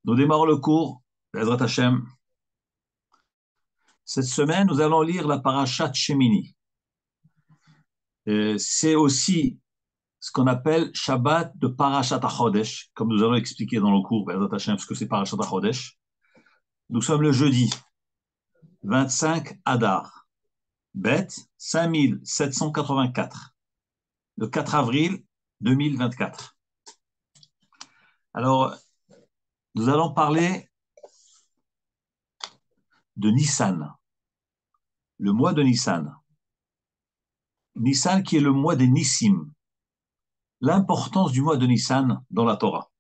Nous démarrons le cours, Bezrat Hashem. Cette semaine, nous allons lire la parashat Shemini. C'est aussi ce qu'on appelle Shabbat de Parashat HaChodesh, comme nous allons expliquer dans le cours, Bezrat Hashem, ce que c'est Parashat HaChodesh. Nous sommes le jeudi 25 Adar, Bet 5784, le 4 avril 2024. Alors, nous allons parler de Nissan, le mois de Nissan. Nissan qui est le mois des Nissim. L'importance du mois de Nissan dans la Torah.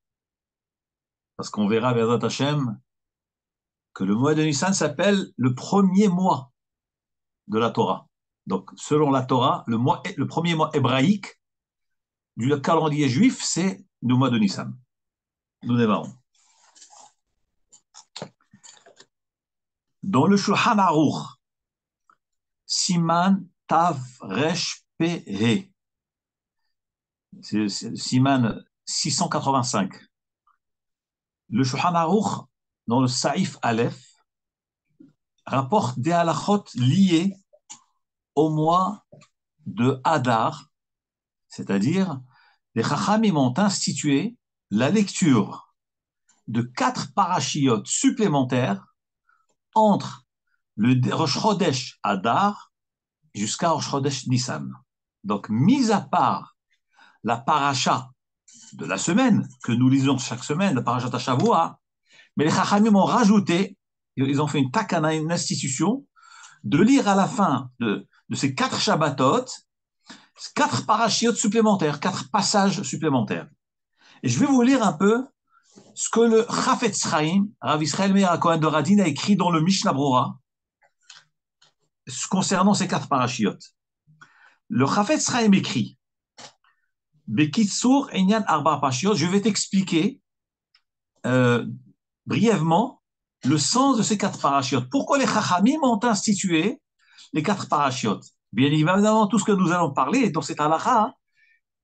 Parce qu'on verra, Bezrat Hashem, que le mois de Nissan s'appelle le premier mois de la Torah. Donc, selon la Torah, le premier mois hébraïque du calendrier juif, c'est le mois de Nissan. Nous démarrons. Dans le Shulchan Aruch, Siman Tav Resh Pe He, c'est Siman 685. Le Shulchan Aruch, dans le Saïf Aleph, rapporte des halachot liés au mois de Hadar, c'est-à-dire les Chachamim ont institué la lecture de 4 parachiotes supplémentaires entre le Rosh Chodesh Hadar jusqu'à Rosh Chodesh Nissan. Donc, mis à part la paracha de la semaine, que nous lisons chaque semaine, la parashat Shavua, mais les Chachamim ont rajouté, ils ont fait une takana, une institution, de lire à la fin de ces 4 Shabbatot, 4 parachiotes supplémentaires, 4 passages supplémentaires. Et je vais vous lire un peu ce que le Chafetz Chaim, Rav Israël Meir HaKohen de Radin, a écrit dans le Mishnah Brura concernant ces 4 parachiotes. Le Chafetz Chaim écrit Bekitsur Enyan Arba Parashiot, je vais t'expliquer brièvement le sens de ces 4 parachiotes. Pourquoi les Chachamim ont institué les 4 parachiotes? Bien évidemment, tout ce que nous allons parler dans cette halakha,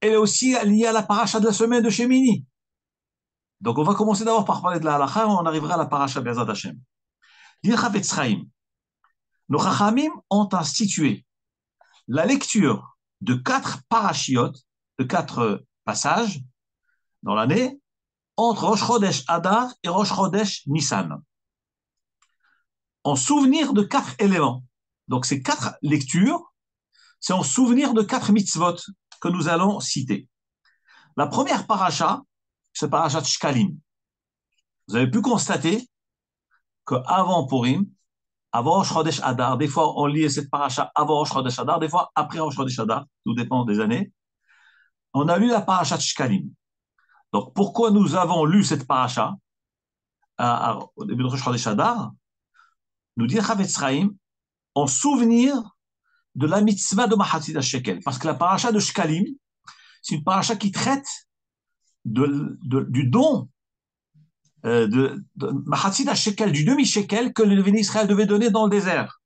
elle est aussi liée à la paracha de la semaine de Shemini. Donc, on va commencer d'abord par parler de la halakha, on arrivera à la paracha Bezrat Hashem. Dit Chafetz Chaim, nos Chachamim ont institué la lecture de 4 parachiotes, de 4 passages dans l'année, entre Rosh Chodesh Adar et Rosh Chodesh Nissan, en souvenir de 4 éléments. Donc, ces 4 lectures, c'est en souvenir de 4 mitzvot que nous allons citer. La première paracha, c'est parachat Shkalim. Vous avez pu constater qu'avant Purim, avant Rosh Chodesh Adar, des fois on lit cette paracha avant Rosh Chodesh Adar, des fois après Rosh Chodesh Adar, tout dépend des années, on a lu la parachat Shkalim. Donc pourquoi nous avons lu cette paracha au début de Rosh Chodesh Adar? Nous dit Chafetz Chaim, en souvenir de la mitzvah de Mahatzit HaShekel. Parce que la paracha de Shkalim, c'est une paracha qui traite du don de Mahatzit HaShekel, du demi-shekel que le béni Israël devait donner dans le désert.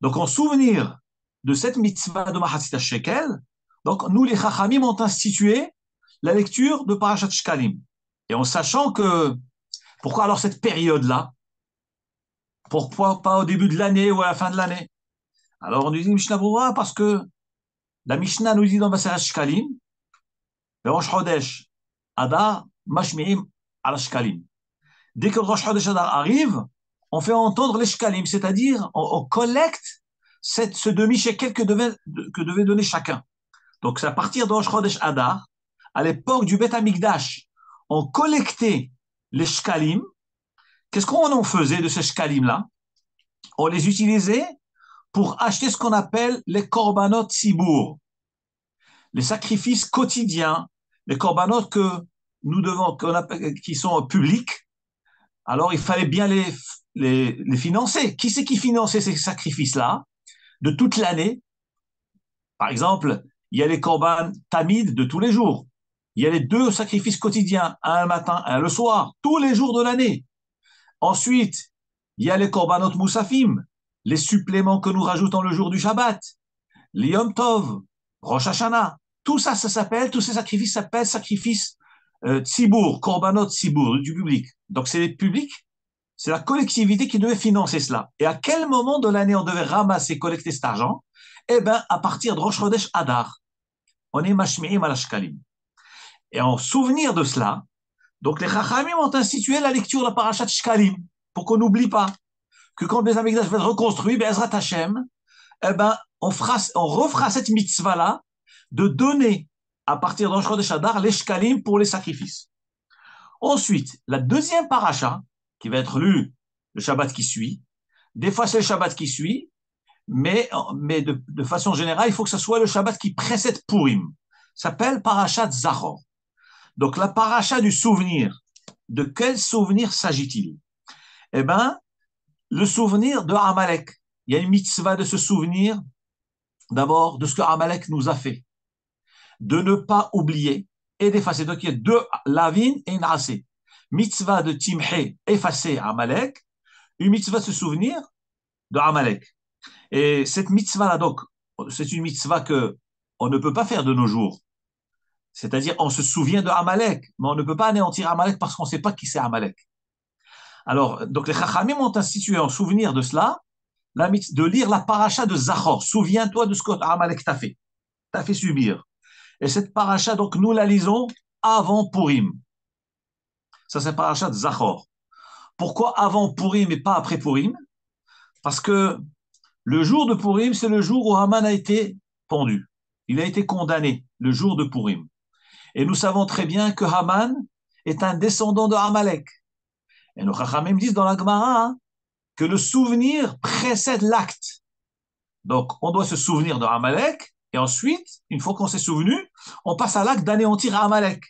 Donc, en souvenir de cette mitzvah de Mahatzit HaShekel, donc nous, les Chachamim, ont institué la lecture de parachat Shkalim. Et en sachant que, pourquoi alors cette période-là? Pourquoi pas au début de l'année ou à la fin de l'année? Alors, on nous dit Mishnah Brura parce que la Mishnah nous dit dans Maseret Shkalim, Rosh Chodesh Adar Mashmi'im al Shkalim. Dès que Rosh Chodesh Adar arrive, on fait entendre les Shkalim, c'est-à-dire on collecte ce demi-shekel que devait donner chacun. Donc, c'est à partir de Rosh Chodesh Adar, à l'époque du Beth Amikdash, on collectait les Shkalim. Qu'est-ce qu'on en faisait de ces Shkalim-là? On les utilisait pour acheter ce qu'on appelle les korbanot tzibour, les sacrifices quotidiens, les korbanot que nous devons, qui sont publics. Alors, il fallait bien les financer. Qui c'est qui finançait ces sacrifices-là de toute l'année? Par exemple, il y a les korban tamid de tous les jours. Il y a les 2 sacrifices quotidiens, un le matin, un le soir, tous les jours de l'année. Ensuite, il y a les korbanot moussafim, les suppléments que nous rajoutons le jour du Shabbat, les Yom Tov, Rosh Hashanah. Tout ça s'appelle, tous ces sacrifices s'appellent sacrifices Tzibour, Korbanot Tzibour, du public. Donc c'est le public, c'est la collectivité qui devait financer cela. Et à quel moment de l'année on devait ramasser, collecter cet argent? Eh bien, à partir de Rosh Chodesh Adar. On est mashmi'im al shkalim. Et en souvenir de cela, donc les Chachamim ont institué la lecture de la parashat Shkalim, pour qu'on n'oublie pas que quand les Amikdash va être reconstruit, Be'ezrat Hashem, eh ben, on refera cette mitzvah-là de donner à partir de Rosh Chodesh Adar les Shkalim pour les sacrifices. Ensuite, la deuxième paracha, qui va être lue le Shabbat qui suit, des fois c'est le Shabbat qui suit, mais de façon générale, il faut que ce soit le Shabbat qui précède Purim. Ça s'appelle parachat Zachor. Donc la paracha du souvenir. De quel souvenir s'agit-il? Eh bien, le souvenir de Amalek. Il y a une mitzvah de se souvenir d'abord de ce que Amalek nous a fait. De ne pas oublier et d'effacer. Donc il y a deux lavin et une assez. Mitzvah de Timhe, effacer Amalek. Une mitzvah de se souvenir de Amalek. Et cette mitzvah-là, donc, c'est une mitzvah que on ne peut pas faire de nos jours. C'est-à-dire, on se souvient de Amalek, mais on ne peut pas anéantir Amalek parce qu'on ne sait pas qui c'est Amalek. Alors, donc les Chachamim ont institué en souvenir de cela, de lire la paracha de Zachor. Souviens-toi de ce que Amalek t'a fait subir. Et cette paracha, donc, nous la lisons avant Purim. Ça, c'est paracha de Zachor. Pourquoi avant Purim et pas après Purim? Parce que le jour de Purim, c'est le jour où Haman a été pendu. Il a été condamné, le jour de Purim. Et nous savons très bien que Haman est un descendant de Amalek. Et nos Chachamim disent dans la Gemara hein, que le souvenir précède l'acte. Donc, on doit se souvenir de Amalek, et ensuite, une fois qu'on s'est souvenu, on passe à l'acte d'anéantir Amalek.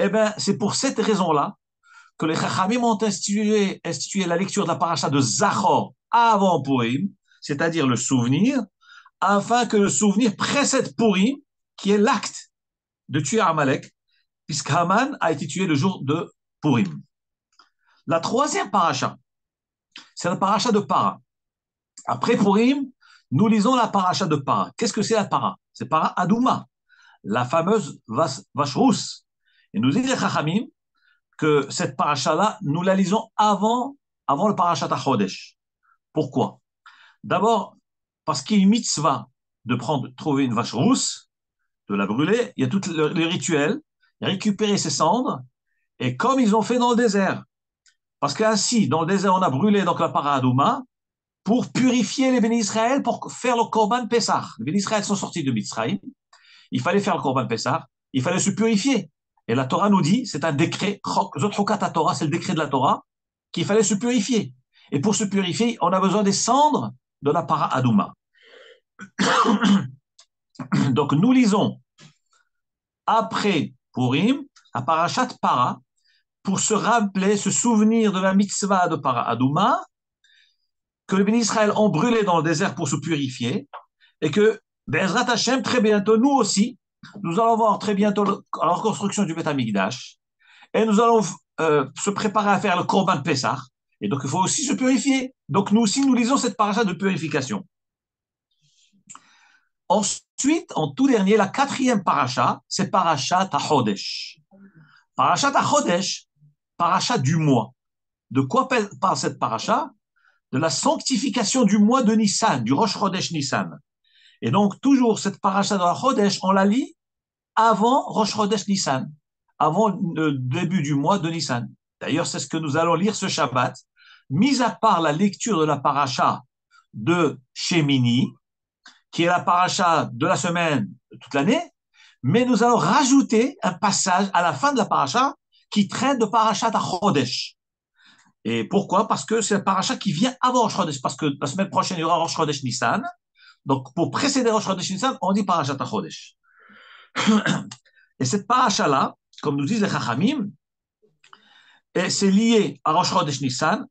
Eh bien, c'est pour cette raison-là que les Chachamim ont institué la lecture de la paracha de Zachor avant Purim, c'est-à-dire le souvenir, afin que le souvenir précède Purim, qui est l'acte de tuer Amalek, puisqu'Haman a été tué le jour de Purim. La troisième paracha, c'est la paracha de Para. Après Purim, nous lisons la paracha de Para. Qu'est-ce que c'est la Para? C'est Para Adouma, la fameuse vache rousse. Et nous dit les Chachamim que cette paracha-là, nous la lisons avant le parachat HaChodesh. Pourquoi? D'abord, parce qu'il y a une mitzvah de trouver une vache rousse, de la brûler, il y a tout le rituel, récupérer ses cendres, et comme ils ont fait dans le désert, parce qu'ainsi, dans le désert, on a brûlé donc la para Adouma pour purifier les bénis Israël, pour faire le Korban Pessah. Les bénis Israël sont sortis de Mitzrayim, il fallait faire le Korban Pessah, il fallait se purifier. Et la Torah nous dit, c'est un décret, Torah, c'est le décret de la Torah, qu'il fallait se purifier. Et pour se purifier, on a besoin des cendres de la para Adouma. Donc nous lisons après Purim, à Parashat Para, pour se rappeler, se souvenir de la mitzvah de Para Adouma, que les bénis Israël ont brûlé dans le désert pour se purifier, et que, Be'ezrat Hashem, très bientôt, nous aussi, nous allons voir très bientôt la reconstruction du Beth Amikdash, et nous allons se préparer à faire le Korban Pessah, et donc il faut aussi se purifier. Donc nous aussi, nous lisons cette paracha de purification. Ensuite, en tout dernier, la quatrième paracha, c'est Parashat HaChodesh. Parashat HaChodesh, paracha du mois. De quoi parle cette paracha? De la sanctification du mois de Nissan, du Rosh Chodesh Nissan. Et donc, toujours cette paracha de la Chodesh, on la lit avant Rosh Chodesh Nissan, avant le début du mois de Nissan. D'ailleurs, c'est ce que nous allons lire ce Shabbat. Mis à part la lecture de la paracha de Shemini, qui est la paracha de la semaine de toute l'année, mais nous allons rajouter un passage à la fin de la paracha qui traite de parachat à Chodesh. Et pourquoi? Parce que c'est un paracha qui vient avant Rosh Chodesh, parce que la semaine prochaine, il y aura Rosh Chodesh Nissan. Donc, pour précéder Rosh Chodesh Nissan, on dit parachat à Chodesh. Et cette paracha-là, comme nous disent les Chachamim, c'est lié à Rosh Chodesh Nissan.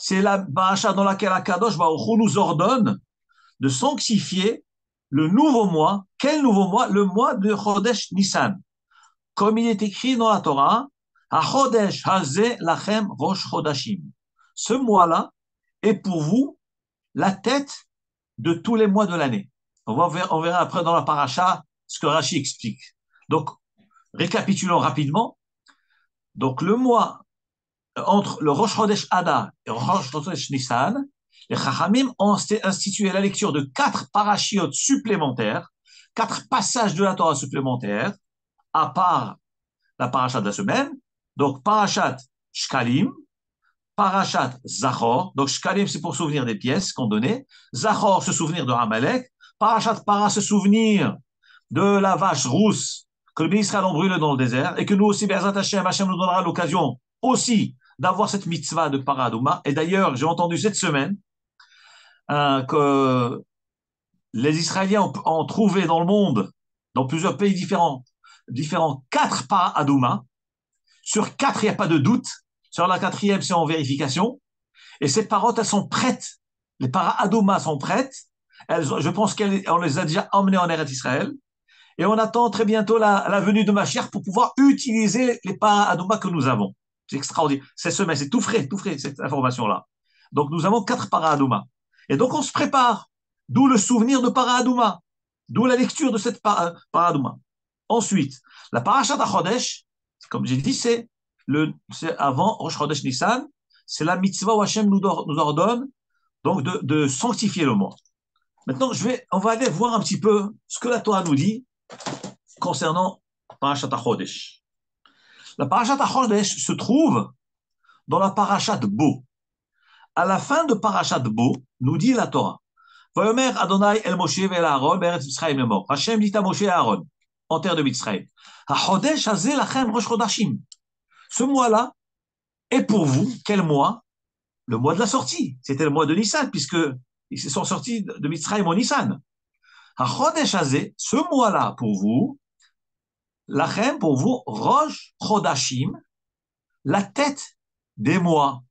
C'est la paracha dans laquelle Akadosh Baruch Hu nous ordonne de sanctifier le nouveau mois. Quel nouveau mois? Le mois de Chodesh Nissan. Comme il est écrit dans la Torah, HaChodesh Hazeh Lachem Rosh Chodashim. Ce mois-là est pour vous la tête de tous les mois de l'année. On verra après dans la paracha ce que Rashi explique. Donc, récapitulons rapidement. Donc le mois entre le Rosh Chodesh Adar et le Rosh Chodesh Nissan, les Chachamim ont institué la lecture de 4 parachiotes supplémentaires, 4 passages de la Torah supplémentaires, à part la parachat de la semaine. Donc parachat Shkalim, parachat Zachor. Donc Shkalim, c'est pour souvenir des pièces qu'on donnait. Zachor, se souvenir de Amalek. Parachat Para, se souvenir de la vache rousse que le béni Israël ont brûlé dans le désert, et que nous aussi, Be'ezrat Hashem, Hashem nous donnera l'occasion aussi d'avoir cette mitzvah de Paradouma. Et d'ailleurs, j'ai entendu cette semaine que les Israéliens ont trouvé dans le monde, dans plusieurs pays différents 4 Paradouma. Sur 4, il n'y a pas de doute. Sur la 4e, c'est en vérification. Et ces paroles, elles sont prêtes. Les Paradouma sont prêtes. Je pense qu'on les a déjà emmenées en Eretz Israël. Et on attend très bientôt la venue de Mashiach pour pouvoir utiliser les Paradouma que nous avons. C'est extraordinaire. Cette semaine, c'est tout frais, cette information-là. Donc, nous avons 4 Paradouma. Et donc, on se prépare. D'où le souvenir de Paradouma. D'où la lecture de cette Paradouma. Ensuite, la Parashat HaChodesh, comme j'ai dit, c'est avant Rosh Chodesh Nissan. C'est la mitzvah où Hachem nous ordonne donc de sanctifier le mois. Maintenant, on va aller voir un petit peu ce que la Torah nous dit concernant Parashat HaChodesh. La Parashat HaChodesh se trouve dans la Parashat Bo. À la fin de Parashat Bo, nous dit la Torah, Vayomer Adonai el Moshe ve'el Aaron be'eretz Mitzrayim lemor. Hachem dit à Moshe et Aaron, en terre de Mitzrayim, HaChodesh hazeh lachem Rosh Chodashim. Ce mois-là est pour vous, quel mois? Le mois de la sortie. C'était le mois de Nissan, puisque ils sont sortis de Mitzrayim au Nissan. HaChodesh hazeh, ce mois-là pour vous, lachem pour vous, Rosh Chodashim, la tête des mois.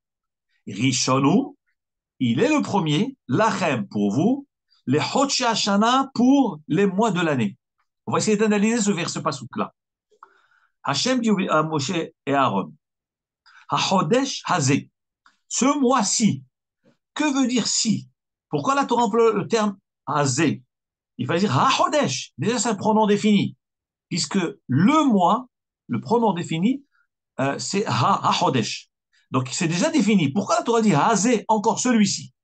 Rishonu, il est le premier, lachem pour vous, les Chodshei Hashana pour les mois de l'année. On va essayer d'analyser ce verset pasuk-là. Hachem dit à Moshe et Aaron, HaChodesh hazeh, ce mois-ci. Que veut dire si? Pourquoi la Torah emploie le terme hazeh? Il va dire HaChodesh. Déjà, c'est un pronom défini. Puisque le mois, le pronom défini, c'est HaChodesh. Donc, c'est déjà défini. Pourquoi la Torah dit hazeh, encore celui-ci?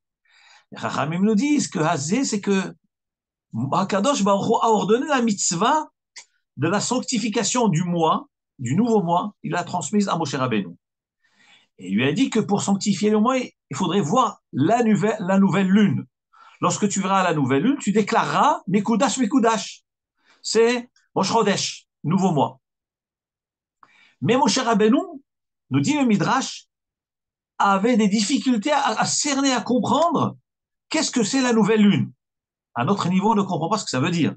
Les Chachamim nous disent que hazeh, c'est que HaKadosh Baruch Hu a ordonné la mitzvah de la sanctification du mois, du nouveau mois, il l'a transmise à Moshe Rabbeinu. Et il lui a dit que pour sanctifier le mois, il faudrait voir la nouvelle lune. Lorsque tu verras la nouvelle lune, tu déclareras Mekudash, Mekudash. C'est Rosh Chodesh, nouveau mois. Mais Moshe Rabbeinu, nous dit le Midrash, avait des difficultés à cerner, à comprendre qu'est-ce que c'est la nouvelle lune. À notre niveau, on ne comprend pas ce que ça veut dire.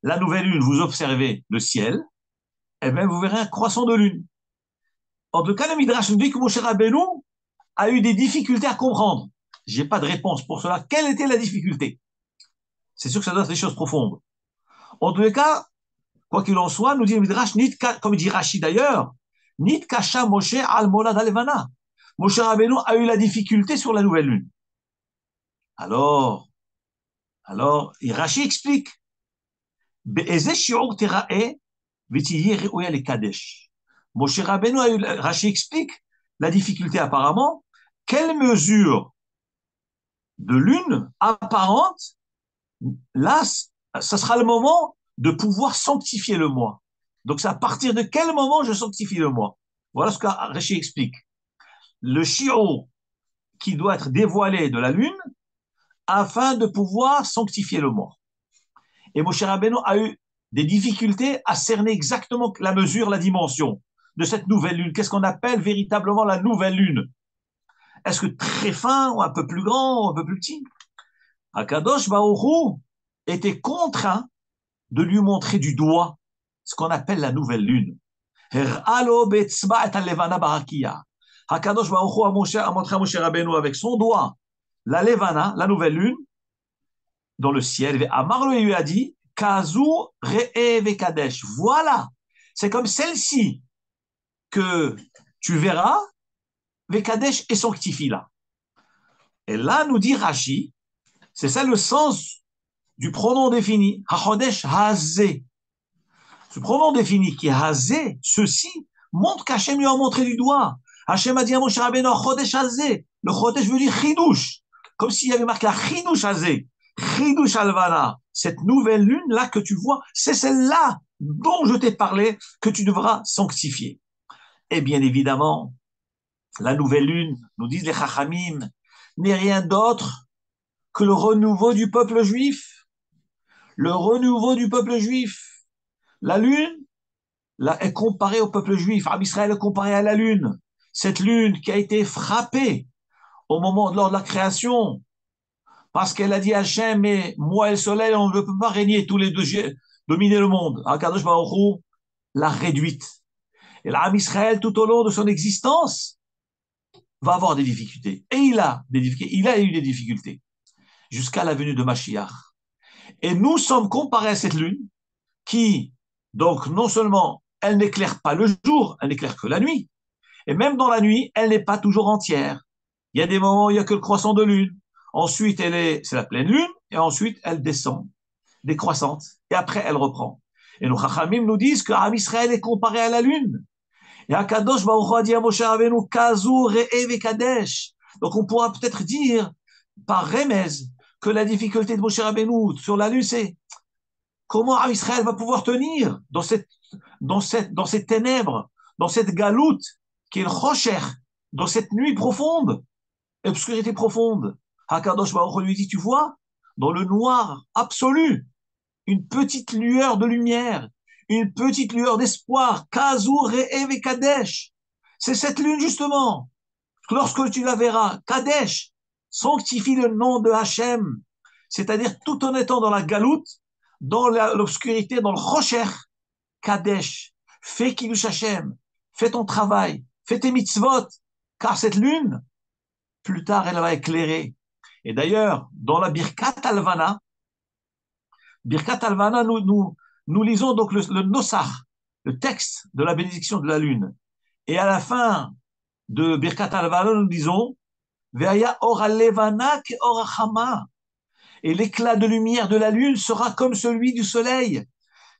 La nouvelle lune, vous observez le ciel, et bien vous verrez un croissant de lune. En tout cas, le Midrash nous dit que Moshe Rabbeinu a eu des difficultés à comprendre. J'ai pas de réponse pour cela. Quelle était la difficulté? C'est sûr que ça doit être des choses profondes. En tous les cas, quoi qu'il en soit, nous dit le Midrash, comme dit Rashi d'ailleurs, Nit kasha Moshe al molad alevana. Moshe Rabbeinu a eu la difficulté sur la nouvelle lune. Alors, Rashi explique, Be'ezeh shi'ur terae v'tiyeh re'uya lekadesh. Moshe Rabbeinu a eu, Rashi explique la difficulté apparemment. Quelle mesure de lune apparente, là, ça sera le moment de pouvoir sanctifier le mois. Donc, c'est à partir de quel moment je sanctifie le mois? Voilà ce que Rashi explique. Le shi'ur qui doit être dévoilé de la lune afin de pouvoir sanctifier le mois. Et Moshe Rabbeinu a eu des difficultés à cerner exactement la mesure, la dimension de cette nouvelle lune. Qu'est-ce qu'on appelle véritablement la nouvelle lune? Est-ce que très fin, ou un peu plus grand, ou un peu plus petit? HaKadosh Baruch Hu était contraint de lui montrer du doigt ce qu'on appelle la nouvelle lune. HaKadosh Baruch Hu a montré à Moshe Rabbeinu avec son doigt la Levana, la nouvelle lune, dans le ciel. Amar lui a dit, Kazu re'e vekadesh. Voilà, c'est comme celle-ci que tu verras, vekadesh et sanctifie là. Et là, nous dit Rashi, c'est ça le sens du pronom défini. HaChodesh hazeh. Ce pronom défini qui est hazeh, ceci, montre qu'Hachem lui a montré du doigt. Hachem a dit à Moshe Rabbeinu, Chodesh Hazé. Le Chodesh veut dire Chidouche. Comme s'il y avait marqué la Chidouche Hazé. Chidouche Alvana. Cette nouvelle lune-là que tu vois, c'est celle-là dont je t'ai parlé que tu devras sanctifier. Et bien évidemment, la nouvelle lune, nous disent les Chachamim, n'est rien d'autre que le renouveau du peuple juif. Le renouveau du peuple juif. La lune, là, est comparée au peuple juif. Israël est comparé à la lune. Cette lune qui a été frappée lors de la création, parce qu'elle a dit à Hachem, mais moi et le soleil, on ne peut pas régner tous les deux, dominer le monde. Akadosh Baruch Hu l'a réduite. Et l'âme Israël, tout au long de son existence, va avoir des difficultés. Et il a eu des difficultés jusqu'à la venue de Mashiach. Et nous sommes comparés à cette lune qui, donc, non seulement elle n'éclaire pas le jour, elle n'éclaire que la nuit. Et même dans la nuit, elle n'est pas toujours entière. Il y a des moments où il n'y a que le croissant de lune. Ensuite, c'est la pleine lune, et ensuite, elle descend, décroissante, et après, elle reprend. Et nos Chachamim nous disent que Am Israël est comparé à la lune. Et Akadosh Baruch Hu a dit à Moshe Rabbeinu, Kazu re'e vekadesh. Donc, on pourra peut-être dire, par remez, que la difficulté de Moshe Rabbeinu sur la lune, c'est comment Am Israël va pouvoir tenir dans ces ténèbres, dans cette galoute, qui est le Rocher, dans cette nuit profonde, obscurité profonde. Hakadosh Baruch Hu lui dit, tu vois, dans le noir absolu, une petite lueur de lumière, une petite lueur d'espoir. Kazur Re'ev Kadesh. C'est cette lune, justement. Lorsque tu la verras, Kadesh, sanctifie le nom de Hachem. C'est-à-dire, tout en étant dans la galoute, dans l'obscurité, dans le Rocher, Kadesh, fais Kiddush Hachem, fais ton travail, fais tes mitzvot, car cette lune, plus tard, elle va éclairer. Et d'ailleurs, dans la Birkat Alvana, nous lisons donc le Nosach, le texte de la bénédiction de la lune. Et à la fin de Birkat Alvana, nous disons Ve'aya or alevana ke or hama. Et l'éclat de lumière de la lune sera comme celui du soleil.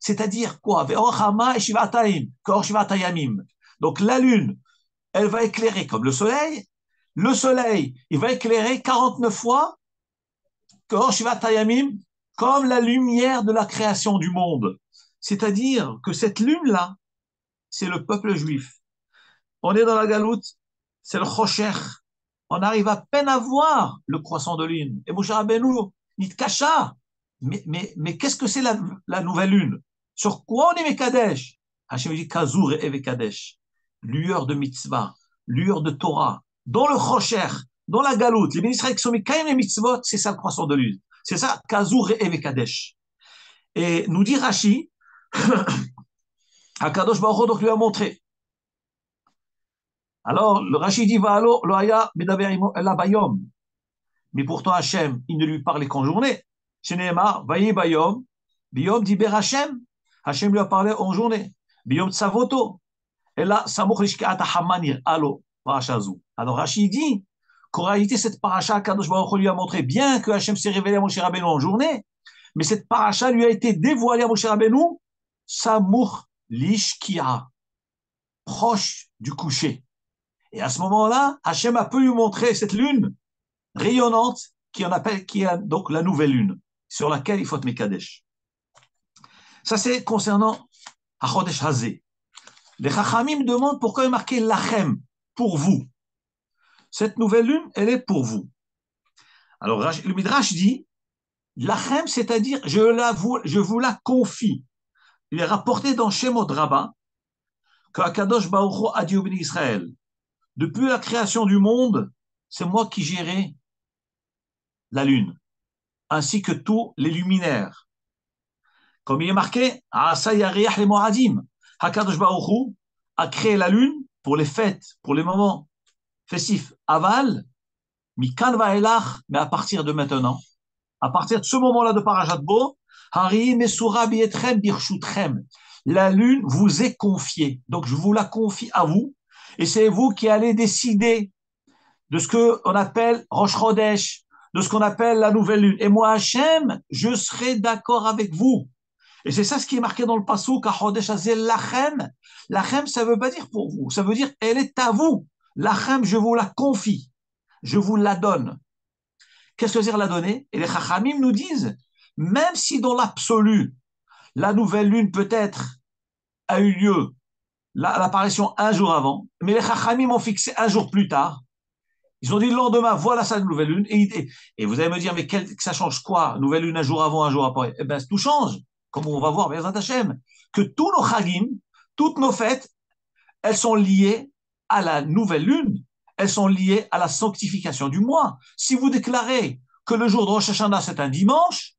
C'est-à-dire quoi? Ve'or hama et shivatayim, kor shivatayamim. Donc la lune, elle va éclairer comme le soleil. Le soleil, il va éclairer 49 fois, kor shivatayamim, comme la lumière de la création du monde. C'est-à-dire que cette lune-là, c'est le peuple juif. On est dans la galoute, c'est le Chocher. On arrive à peine à voir le croissant de lune. Et Moshe Rabbeinu, Nitkacha. Mais qu'est-ce que c'est la nouvelle lune? Sur quoi on est Mekadesh? Hachem dit Kazur et Mekadesh. Lueur de mitzvah, lueur de Torah. Dans le Chocher, dans la galoute, les ministres qui sont Mekayim les mitzvot, c'est ça le croissant de lune. C'est ça, Kazur et Mekadesh. Et nous dit Rashi, Akadosh Baruch Hu donc lui a montré. Alors, le Rashi dit, mais pourtant Hachem, il ne lui parlait qu'en journée. Sheneemar, vayi bayom, biyom diber Hachem. Hachem lui a parlé en journée. Biyom tsavoto. Et là, samoch lishkaat hamanir, alo, parashazou. Alors Rashi dit qu'en réalité, cette paracha, Kadosh Baruch Hu lui a montré, bien que Hachem s'est révélé à Moshe Rabbeinu en journée, mais cette paracha lui a été dévoilée à Moshe Rabbeinu, samoch lishkia, proche du coucher. Et à ce moment-là, Hachem a pu lui montrer cette lune rayonnante qui est donc la nouvelle lune, sur laquelle il faut être Mekadesh. Ça, c'est concernant Achodesh Hazé. Les Chachamim demandent pourquoi il est marqué Lachem, pour vous. Cette nouvelle lune, elle est pour vous. Alors, le Midrash dit, Lachem, c'est-à-dire, je vous la confie. Il est rapporté dans Shemot Rabbah que Akadosh Baruch Hu a dit au béni Israël, depuis la création du monde, c'est moi qui gérais la lune, ainsi que tous les luminaires. Comme il est marqué, les Moadim, Hakadosh Baruch Hu a créé la lune pour les fêtes, pour les moments festifs. Aval, Mikan Vaelach, mais à partir de maintenant, à partir de ce moment-là de Parashat Bo, Hari Mesura Bietrem Birchutrem, la lune vous est confiée. Donc je vous la confie à vous, et c'est vous qui allez décider de ce qu'on appelle Rosh Chodesh, de ce qu'on appelle la nouvelle lune. Et moi, Hachem, je serai d'accord avec vous. Et c'est ça ce qui est marqué dans le Passouk, Chodesh Hazeh Lachem. Lachem, ça ne veut pas dire pour vous, ça veut dire elle est à vous. Lachem, je vous la confie, je vous la donne. Qu'est-ce que c'est la donner? Et les Chachamim nous disent, même si dans l'absolu, la nouvelle lune peut-être a eu lieu, l'apparition un jour avant, mais les Chachamim ont fixé un jour plus tard. Ils ont dit le lendemain, voilà sa nouvelle lune. Et vous allez me dire, mais ça change quoi? Nouvelle lune un jour avant, un jour après. Eh bien, tout change. Comme on va voir, Bezrat Hashem, que tous nos chagim, toutes nos fêtes, elles sont liées à la nouvelle lune. Elles sont liées à la sanctification du mois. Si vous déclarez que le jour de Rosh Hashanah, c'est un dimanche,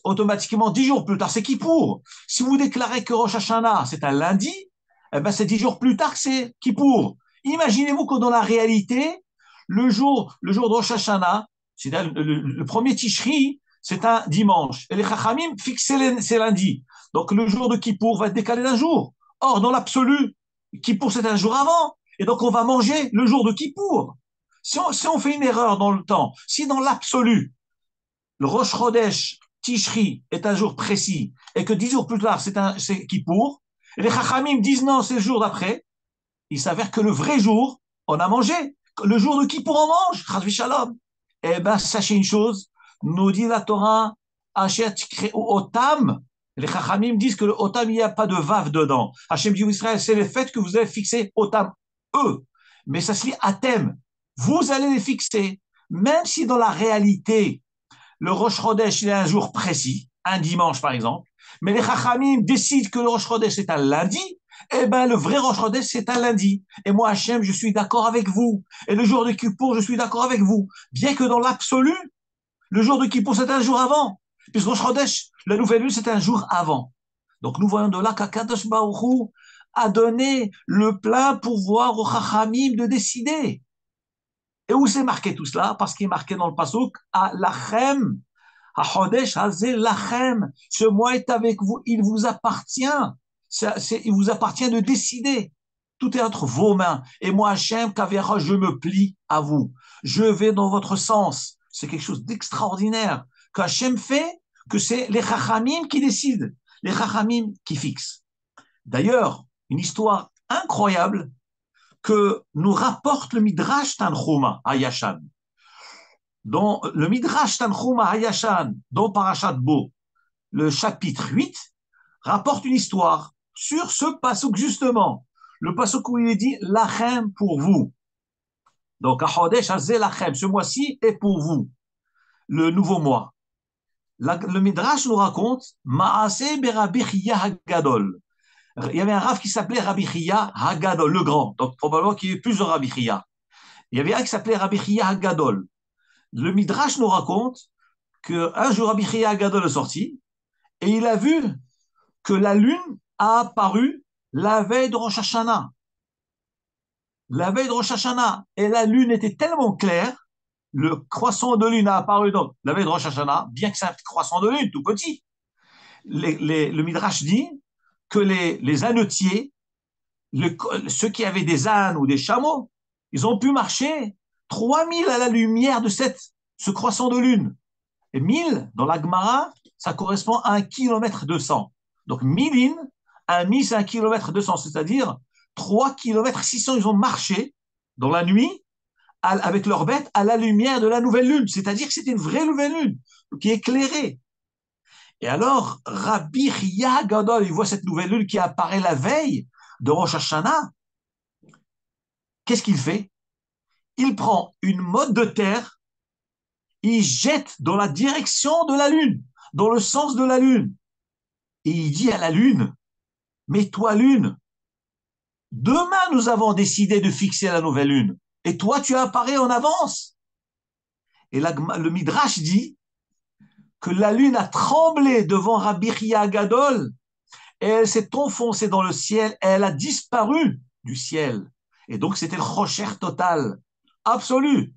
automatiquement, 10 jours plus tard, c'est Kippour. Si vous déclarez que Rosh Hashanah, c'est un lundi, eh ben, c'est 10 jours plus tard que c'est Kippour. Imaginez-vous que dans la réalité, le jour de Rosh Hashanah, c'est le premier Tishri, c'est un dimanche. Et les Chachamim fixent c'est lundi. Donc le jour de Kippour va être décalé d'un jour. Or, dans l'absolu, Kippour, c'est un jour avant. Et donc, on va manger le jour de Kippour. Si on fait une erreur dans le temps, si dans l'absolu, le Rosh Chodesh Tishri est un jour précis et que 10 jours plus tard, c'est Kippour, et les Chachamim disent non, c'est le jour d'après, il s'avère que le vrai jour, on a mangé. Le jour de Kippour, on mange. Chazvi Shalom. Eh bien, sachez une chose, nous dit la Torah, Hachet crée Otam. Les Chachamim disent que le Otam, il n'y a pas de vav dedans. Hachem dit Israël, c'est le fait que vous avez fixé Otam, eux. Mais ça se lit à thème. Vous allez les fixer. Même si dans la réalité, le Rosh Chodesh, il est un jour précis, un dimanche par exemple, mais les Chachamim décident que le Rosh Chodesh est un lundi, eh bien le vrai Rosh Chodesh c'est un lundi. Et moi, Hachem, je suis d'accord avec vous. Et le jour de Kippour, je suis d'accord avec vous. Bien que dans l'absolu, le jour de Kippour c'est un jour avant. Puisque Rosh Chodesh, la nouvelle lune, c'est un jour avant. Donc nous voyons de là qu'Akadosh Baruch Hu a donné le plein pouvoir aux Chachamim de décider. Et où c'est marqué tout cela? Parce qu'il est marqué dans le Pasuk, à Lachem, à Chodesh Hazeh Lachem. Ce mois est avec vous, il vous appartient. Il vous appartient de décider. Tout est entre vos mains. Et moi, Hachem, Kavera, je me plie à vous. Je vais dans votre sens. C'est quelque chose d'extraordinaire. Qu'Hachem fait, que c'est les Chachamim qui décident. Les Chachamim qui fixent. D'ailleurs, une histoire incroyable que nous rapporte le Midrash Tanchuma Hayashan. Dans le Midrash Tanchuma Hayashan, dans Parashat Bo, le chapitre 8, rapporte une histoire sur ce pasuk justement. Le pasuk où il est dit Lachem pour vous. Donc, Achodesh Hazeh Lachem, ce mois-ci est pour vous, le nouveau mois. Le Midrash nous raconte Maaseh Berabi Chia Hagadol. Il y avait un Rav qui s'appelait Rabbi Chia Hagadol, le grand. Donc, probablement qu'il y avait plusieurs Rabbi Chia. Il y avait un qui s'appelait Rabbi Chia Hagadol. Le Midrash nous raconte qu'un jour Rabbi Chia Hagadol est sorti et il a vu que la lune a apparu la veille de Rosh Hashanah. La veille de Rosh Hashanah. Et la lune était tellement claire, le croissant de lune a apparu donc la veille de Rosh Hashanah, bien que c'est un croissant de lune tout petit. Le Midrash dit que les ânetiers, ceux qui avaient des ânes ou des chameaux, ils ont pu marcher 3000 à la lumière de ce croissant de lune. Et 1000, dans la Gemara, ça correspond à 1 km 200. Donc 1000, un 1000, c'est 1 km 200, c'est-à-dire 3 km 600, ils ont marché dans la nuit avec leurs bêtes à la lumière de la nouvelle lune. C'est-à-dire que c'était une vraie nouvelle lune qui éclairait. Et alors, Rabbi Chia Gadol, il voit cette nouvelle lune qui apparaît la veille de Rosh Hashanah. Qu'est-ce qu'il fait? Il prend une motte de terre, il jette dans la direction de la lune, dans le sens de la lune. Et il dit à la lune, mais toi lune, demain nous avons décidé de fixer la nouvelle lune. Et toi tu apparais en avance. Et le Midrash dit que la lune a tremblé devant Rabbi Chia Gadol et elle s'est enfoncée dans le ciel et elle a disparu du ciel. Et donc c'était le rocher total, absolu.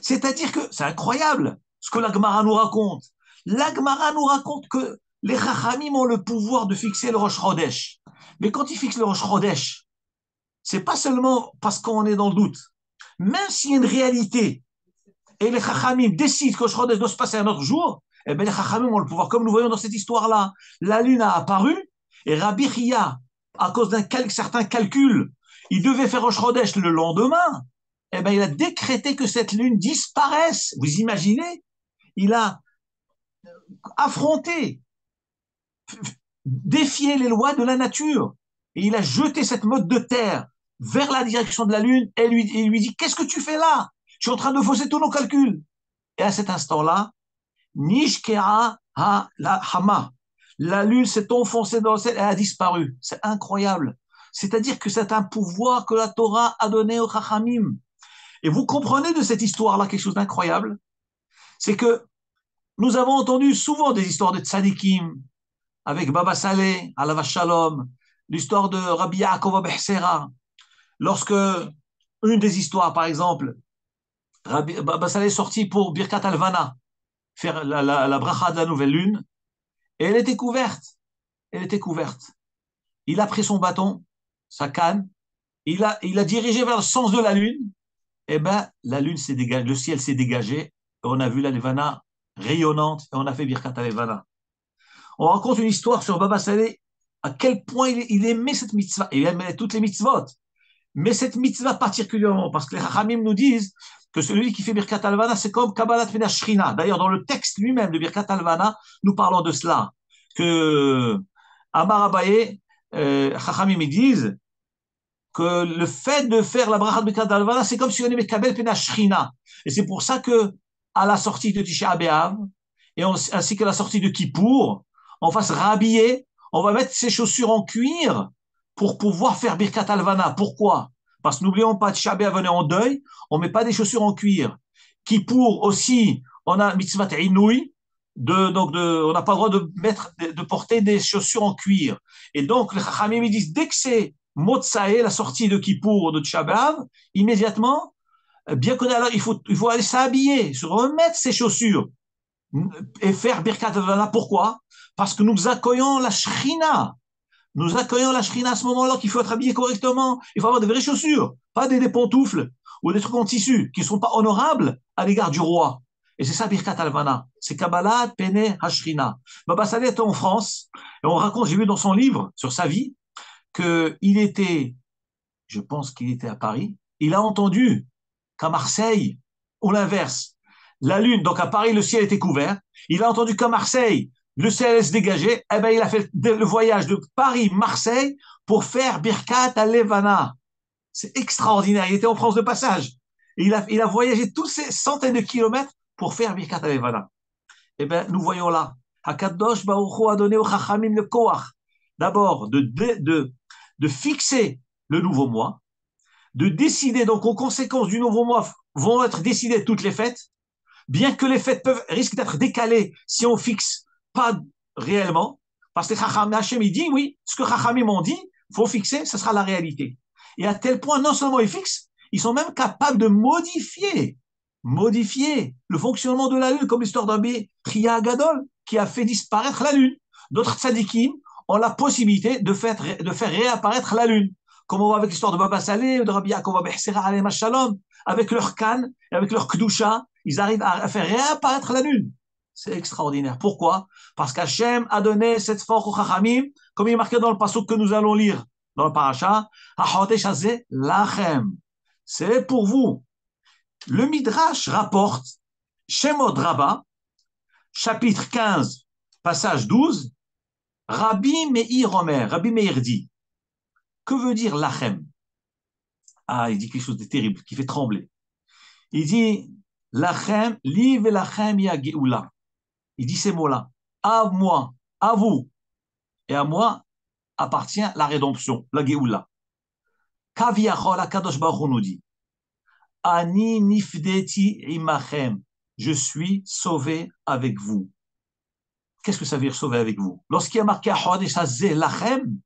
C'est-à-dire que c'est incroyable ce que la Gemara nous raconte. La Gemara nous raconte que les Chachamim ont le pouvoir de fixer le Rosh Chodesh. Mais quand ils fixent le Rosh Chodesh, c'est pas seulement parce qu'on est dans le doute. Même s'il y a une réalité et les Chachamim décident que le Rosh Chodesh doit se passer un autre jour, Eh bien, les Chachamim ont le pouvoir, comme nous voyons dans cette histoire-là. La lune a apparu, et Rabbi Chia, à cause d'un certain calcul, il devait faire Rosh Chodesh le lendemain. Eh bien, il a décrété que cette lune disparaisse. Vous imaginez? Il a affronté, défié les lois de la nature. Et il a jeté cette mode de terre vers la direction de la lune et il lui dit, qu'est-ce que tu fais là? Je suis en train de fausser tous nos calculs. Et à cet instant-là, Nishkea ha la hama. La lune s'est enfoncée dans le ciel et a disparu. C'est incroyable. C'est-à-dire que c'est un pouvoir que la Torah a donné aux Chachamim. Et vous comprenez de cette histoire-là quelque chose d'incroyable? C'est que nous avons entendu souvent des histoires de tzadikim, avec Baba Saleh, Alav Shalom, l'histoire de Rabbi Yaakov Abehsera. Lorsque, une des histoires, par exemple, Baba Saleh est sorti pour Birkat Alvana, faire la bracha de la nouvelle lune, et elle était couverte. Elle était couverte. Il a pris son bâton, sa canne, il a dirigé vers le sens de la lune, et ben la lune s'est dégagée, le ciel s'est dégagé, et on a vu la Levana rayonnante, et on a fait Birkat Alvana. On raconte une histoire sur Baba Saleh, à quel point il aimait cette mitzvah, il aimait toutes les mitzvot, mais cette mitzvah particulièrement, parce que les Chachamim nous disent que celui qui fait Birkat Alvana, c'est comme Kabbalat Min Shrina. D'ailleurs, dans le texte lui-même de Birkat Alvana, nous parlons de cela, que Amar Abaye, Chachamim disent que le fait de faire la bracha de Birkat Alvana, c'est comme si on aimait Kabbalat Min Shrina. Et c'est pour ça que, à la sortie de Tisha B'Av, ainsi qu'à la sortie de Kippour, on va se rhabiller, on va mettre ses chaussures en cuir pour pouvoir faire Birkat Alvana. Pourquoi? Parce que n'oublions pas, Tisha B'Av venait en deuil, on ne met pas des chaussures en cuir. Kippour aussi, on a mitzvah inouï, on n'a pas le droit de porter des chaussures en cuir. Et donc, les Chachamim disent, dès que c'est Motsae, la sortie de Kippour, de Tisha B'Av, immédiatement, bien qu'on alors, il faut aller s'habiller, se remettre ses chaussures et faire Birkat Alvana. Pourquoi? Parce que nous accueillons la Shrina. Nous accueillons la Shrina à ce moment-là qu'il faut être habillé correctement. Il faut avoir de vraies chaussures, pas des pantoufles ou des trucs en tissu qui ne sont pas honorables à l'égard du roi. Et c'est ça Birkat Alvana. C'est Kabbalah Pene Hashrina. Baba Saleh était en France et on raconte, j'ai vu dans son livre sur sa vie, qu'il était, je pense qu'il était à Paris, il a entendu qu'à Marseille, ou l'inverse, la lune, donc à Paris, le ciel était couvert. Il a entendu qu'à Marseille, le ciel se dégageait. Eh ben, il a fait le voyage de Paris-Marseille pour faire Birkat Alevana. C'est extraordinaire. Il était en France de passage. Et il a voyagé tous ces centaines de kilomètres pour faire Birkat Alevana. Eh ben, nous voyons là. Hakadosh Baruch Hu a donné au Chachamim le koach. D'abord, de fixer le nouveau mois, de décider, donc aux conséquences du nouveau mois vont être décidées toutes les fêtes, bien que les fêtes risquent d'être décalées si on fixe pas réellement, parce que Hachem il dit, oui, ce que Chachamim m'ont dit, faut fixer, ce sera la réalité. Et à tel point, non seulement ils fixent, ils sont même capables de modifier le fonctionnement de la lune, comme l'histoire d'un Priya Gadol, qui a fait disparaître la lune. D'autres tzadikim ont la possibilité de faire réapparaître la lune. Comme on voit avec l'histoire de Baba Saleh, de Rabbi Yaakov Abehsera, alayhi shalom, avec leur kan, avec leur kedusha, ils arrivent à faire réapparaître la lune. C'est extraordinaire. Pourquoi? Parce qu'Hachem a donné cette force au Chachamim, comme il est marqué dans le passage que nous allons lire dans le parasha, HaChodesh Hazeh Lachem. C'est pour vous. Le Midrash rapporte, Shemot Rabbah, chapitre 15, passage 12, Rabbi Meir Omer, Rabbi Meir dit, que veut dire Lachem? Ah, il dit quelque chose de terrible, qui fait trembler. Il dit, Lachem, li velachem ya geoula. Il dit ces mots-là. À moi, à vous et à moi appartient la rédemption, la geoula. Kaviachol HaKadosh Baruch Hu nous dit, Ani nifdeti imachem. Je suis sauvé avec vous. Qu'est-ce que ça veut dire sauvé avec vous? Lorsqu'il y a marqué Chodesh Hazeh Lachem,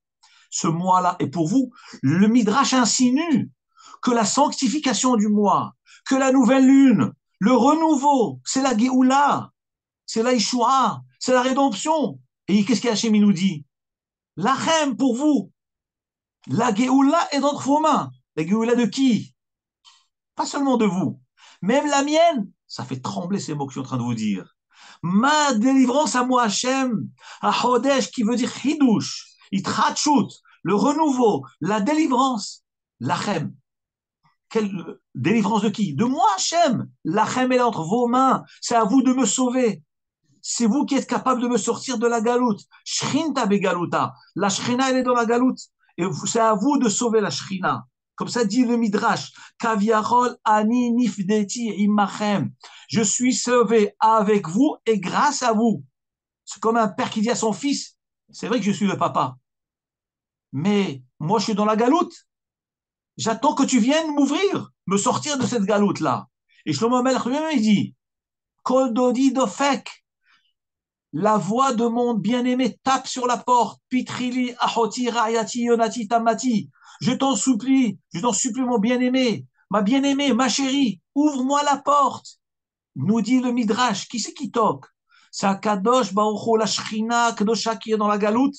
ce mois-là est pour vous, le Midrash insinue que la sanctification du mois, que la nouvelle lune, le renouveau, c'est la Géoula, c'est la Yeshua, c'est la rédemption. Et qu'est-ce qu'Hachem nous dit? Lachem pour vous. La Géoula est entre vos mains. La Géoula de qui? Pas seulement de vous. Même la mienne, ça fait trembler ces mots que je suis en train de vous dire. Ma délivrance à moi, Hachem, à Chodesh, qui veut dire Hidush, Itratchut, le renouveau, la délivrance, Lachem. Quelle délivrance de qui? De moi, Hachem. Lachem est entre vos mains. C'est à vous de me sauver. C'est vous qui êtes capable de me sortir de la galoute. Shrinta begaluta. La shrina, elle est dans la galoute. Et c'est à vous de sauver la shrina. Comme ça dit le Midrash. Kaviarol ani nifdeti imachem. Je suis sauvé avec vous et grâce à vous. C'est comme un père qui dit à son fils, c'est vrai que je suis le papa, mais moi je suis dans la galoute. J'attends que tu viennes m'ouvrir, me sortir de cette galoute-là. Et Shlomo Amelech lui-même, il dit, Kol dodi dofek, la voix de mon bien-aimé tape sur la porte. Pitrili, ahoti, rayati, yonati, tamati. Je t'en supplie, mon bien-aimé, ma bien-aimée, ma chérie, ouvre-moi la porte. Nous dit le Midrash, qui c'est qui toque? C'est Akadosh Baruch Hu, la Shrina, Kadosha qui est dans la galoute,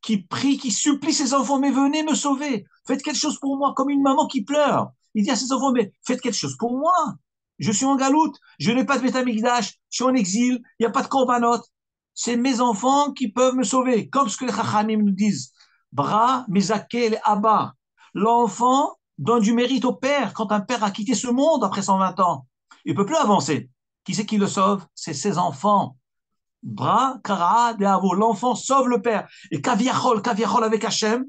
qui prie, qui supplie ses enfants, mais venez me sauver. Faites quelque chose pour moi, comme une maman qui pleure. Il dit à ses enfants, mais faites quelque chose pour moi. Je suis en galoute, je n'ai pas de Betamikdash, je suis en exil, il n'y a pas de korbanot. C'est mes enfants qui peuvent me sauver. Comme ce que les Chachamim nous disent. Bra, Mezakel, Abba. L'enfant donne du mérite au père quand un père a quitté ce monde après 120 ans. Il ne peut plus avancer. Qui c'est qui le sauve? C'est ses enfants. Bra, Kara, Deavo. L'enfant sauve le père. Et Kaviachol avec Hachem,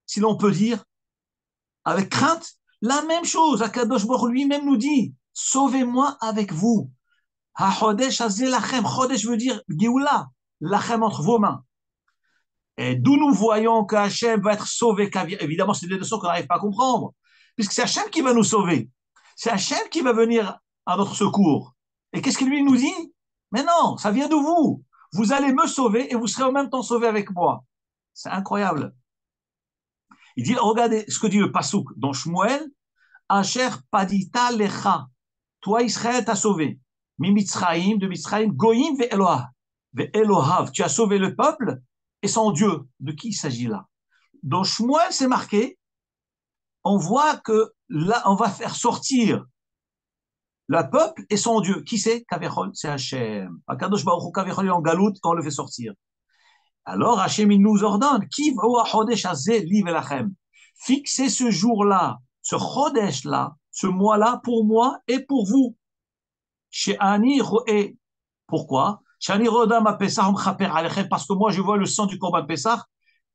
si l'on peut dire, avec crainte, la même chose. Akadosh Baruch lui-même nous dit, sauvez-moi avec vous. Ha-Chodesh Hazeh Lachem. Chodesh veut dire Géoula. Lachem entre vos mains. Et d'où nous voyons que Hachem va être sauvé. Évidemment, c'est des leçons qu'on n'arrive pas à comprendre. Puisque c'est Hachem qui va nous sauver. C'est Hachem qui va venir à notre secours. Et qu'est-ce qu'il lui nous dit? Mais non, ça vient de vous. Vous allez me sauver et vous serez en même temps sauvé avec moi. C'est incroyable. Il dit, regardez ce que dit le Passouk dans Shmuel. Asher padita lecha. Toi, Israël, t'as sauvé. Mimitzraïm, de Mitzraïm, Goïm ve Elohav. Tu as sauvé le peuple et son Dieu. De qui il s'agit là? Dans Shmuel, c'est marqué, on voit que là, on va faire sortir le peuple et son Dieu. Qui c'est? Kavechol, c'est Hachem. Akadosh Baruch Hu, Kavechol est en galoute quand on le fait sortir. Alors Hachem, il nous ordonne, Kiv Chodesh Hazeh li velachem. Fixez ce jour-là, ce Chodesh-là, ce mois-là pour moi et pour vous. Chez Ani Roé. Pourquoi? Chez Ani Rodam a Pesach Mchaper Alechem, parce que moi je vois le sang du Korban Pesach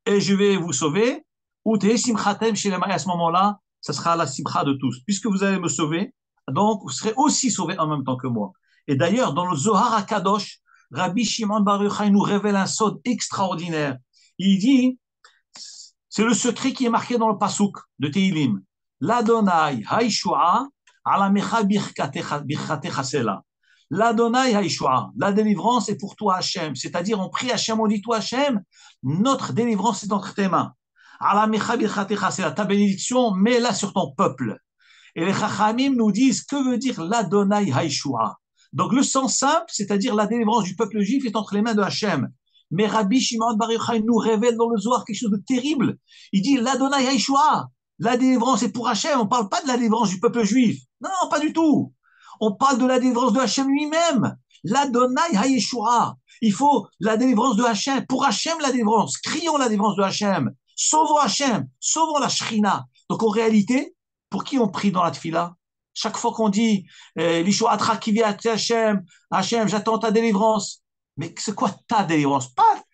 et je vais vous sauver. Ou Te Simchatem chez les à ce moment-là, ça sera la simcha de tous. Puisque vous allez me sauver, donc vous serez aussi sauvés en même temps que moi. Et d'ailleurs, dans le Zohar HaKadosh, Rabbi Shimon Bar Yochai nous révèle un sod extraordinaire. Il dit, c'est le secret qui est marqué dans le Pasuk de Tehilim. L'Adonai Haishua alamecha birchatecha sela. L'Adonai Haishua, la délivrance est pour toi Hachem. C'est-à-dire, on prie Hachem, on dit toi Hachem, notre délivrance est entre tes mains. Alamecha birchatecha sela, ta bénédiction, mets-la sur ton peuple. Et les Chachamim nous disent, que veut dire l'Adonai Haishua? Donc le sens simple, c'est-à-dire la délivrance du peuple juif est entre les mains de Hachem. Mais Rabbi Shimon Bar Yochai nous révèle dans le Zohar quelque chose de terrible. Il dit l'Adonai Haishua, la délivrance est pour Hachem. On ne parle pas de la délivrance du peuple juif. Non, non, pas du tout. On parle de la délivrance de Hachem lui-même. L'Adonai Haishua. Il faut la délivrance de Hachem. Pour Hachem, la délivrance. Crions la délivrance de Hachem. Sauvons Hachem. Sauvons la Shrina. Donc en réalité, pour qui on prie dans la tfila? Chaque fois qu'on dit l'Ishua Atrakivi Hachem, Hachem, j'attends ta délivrance. Mais c'est quoi ta délivrance? Pas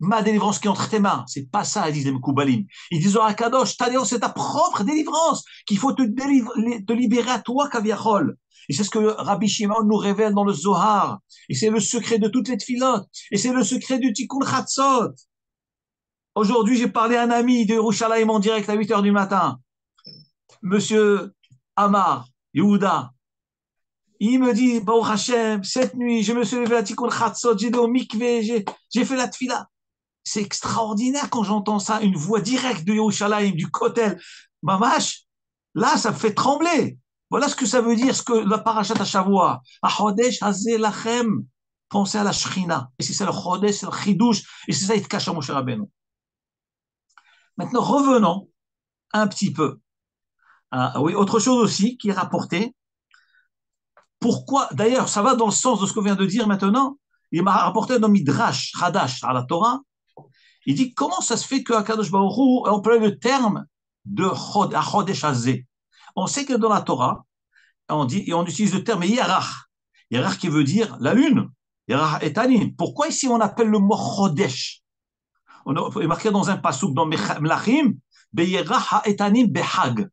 ma délivrance qui est entre tes mains. C'est pas ça, disent les Mekoubalim. Ils disent à Kadosh, ta délivrance, c'est ta propre délivrance qu'il faut te libérer à toi, Kaviachol. Et c'est ce que Rabbi Shimon nous révèle dans le Zohar. Et c'est le secret de toutes les tfilotes. Et c'est le secret du Tikkun Chatzot. Aujourd'hui, j'ai parlé à un ami de Yerushalayim en direct à 8 heures du matin. Monsieur Amar, Yehuda, il me dit, Baruch Hashem, cette nuit, je me suis levé à Tikkun Chatzot, j'ai été au mikvé, j'ai fait la tfila. C'est extraordinaire quand j'entends ça, une voix directe de Yerushalayim, du Kotel. Mamash, là, ça me fait trembler. Voilà ce que ça veut dire, ce que la parashat Hashavua. Chodesh Hazeh Lachem. Pensez à la Shrina. Et c'est ça le Chodesh, c'est le Chidouche, et c'est ça, il te cache à Moshe Rabbeinu. Maintenant, revenons un petit peu. Oui, autre chose aussi qui est rapporté. Pourquoi? D'ailleurs, ça va dans le sens de ce qu'on vient de dire maintenant. Il m'a rapporté dans Midrash, Hadash, à la Torah. Il dit comment ça se fait que Akadosh Baruch Hu a employé le terme de Chodesh Hazé. On sait que dans la Torah, on dit, et on utilise le terme Yarach. Yarach qui veut dire la lune. Yarach etanim. Pourquoi ici on appelle le mot Chodesh? On est marqué dans un passouk dans Melachim, Beyerach etanim behag.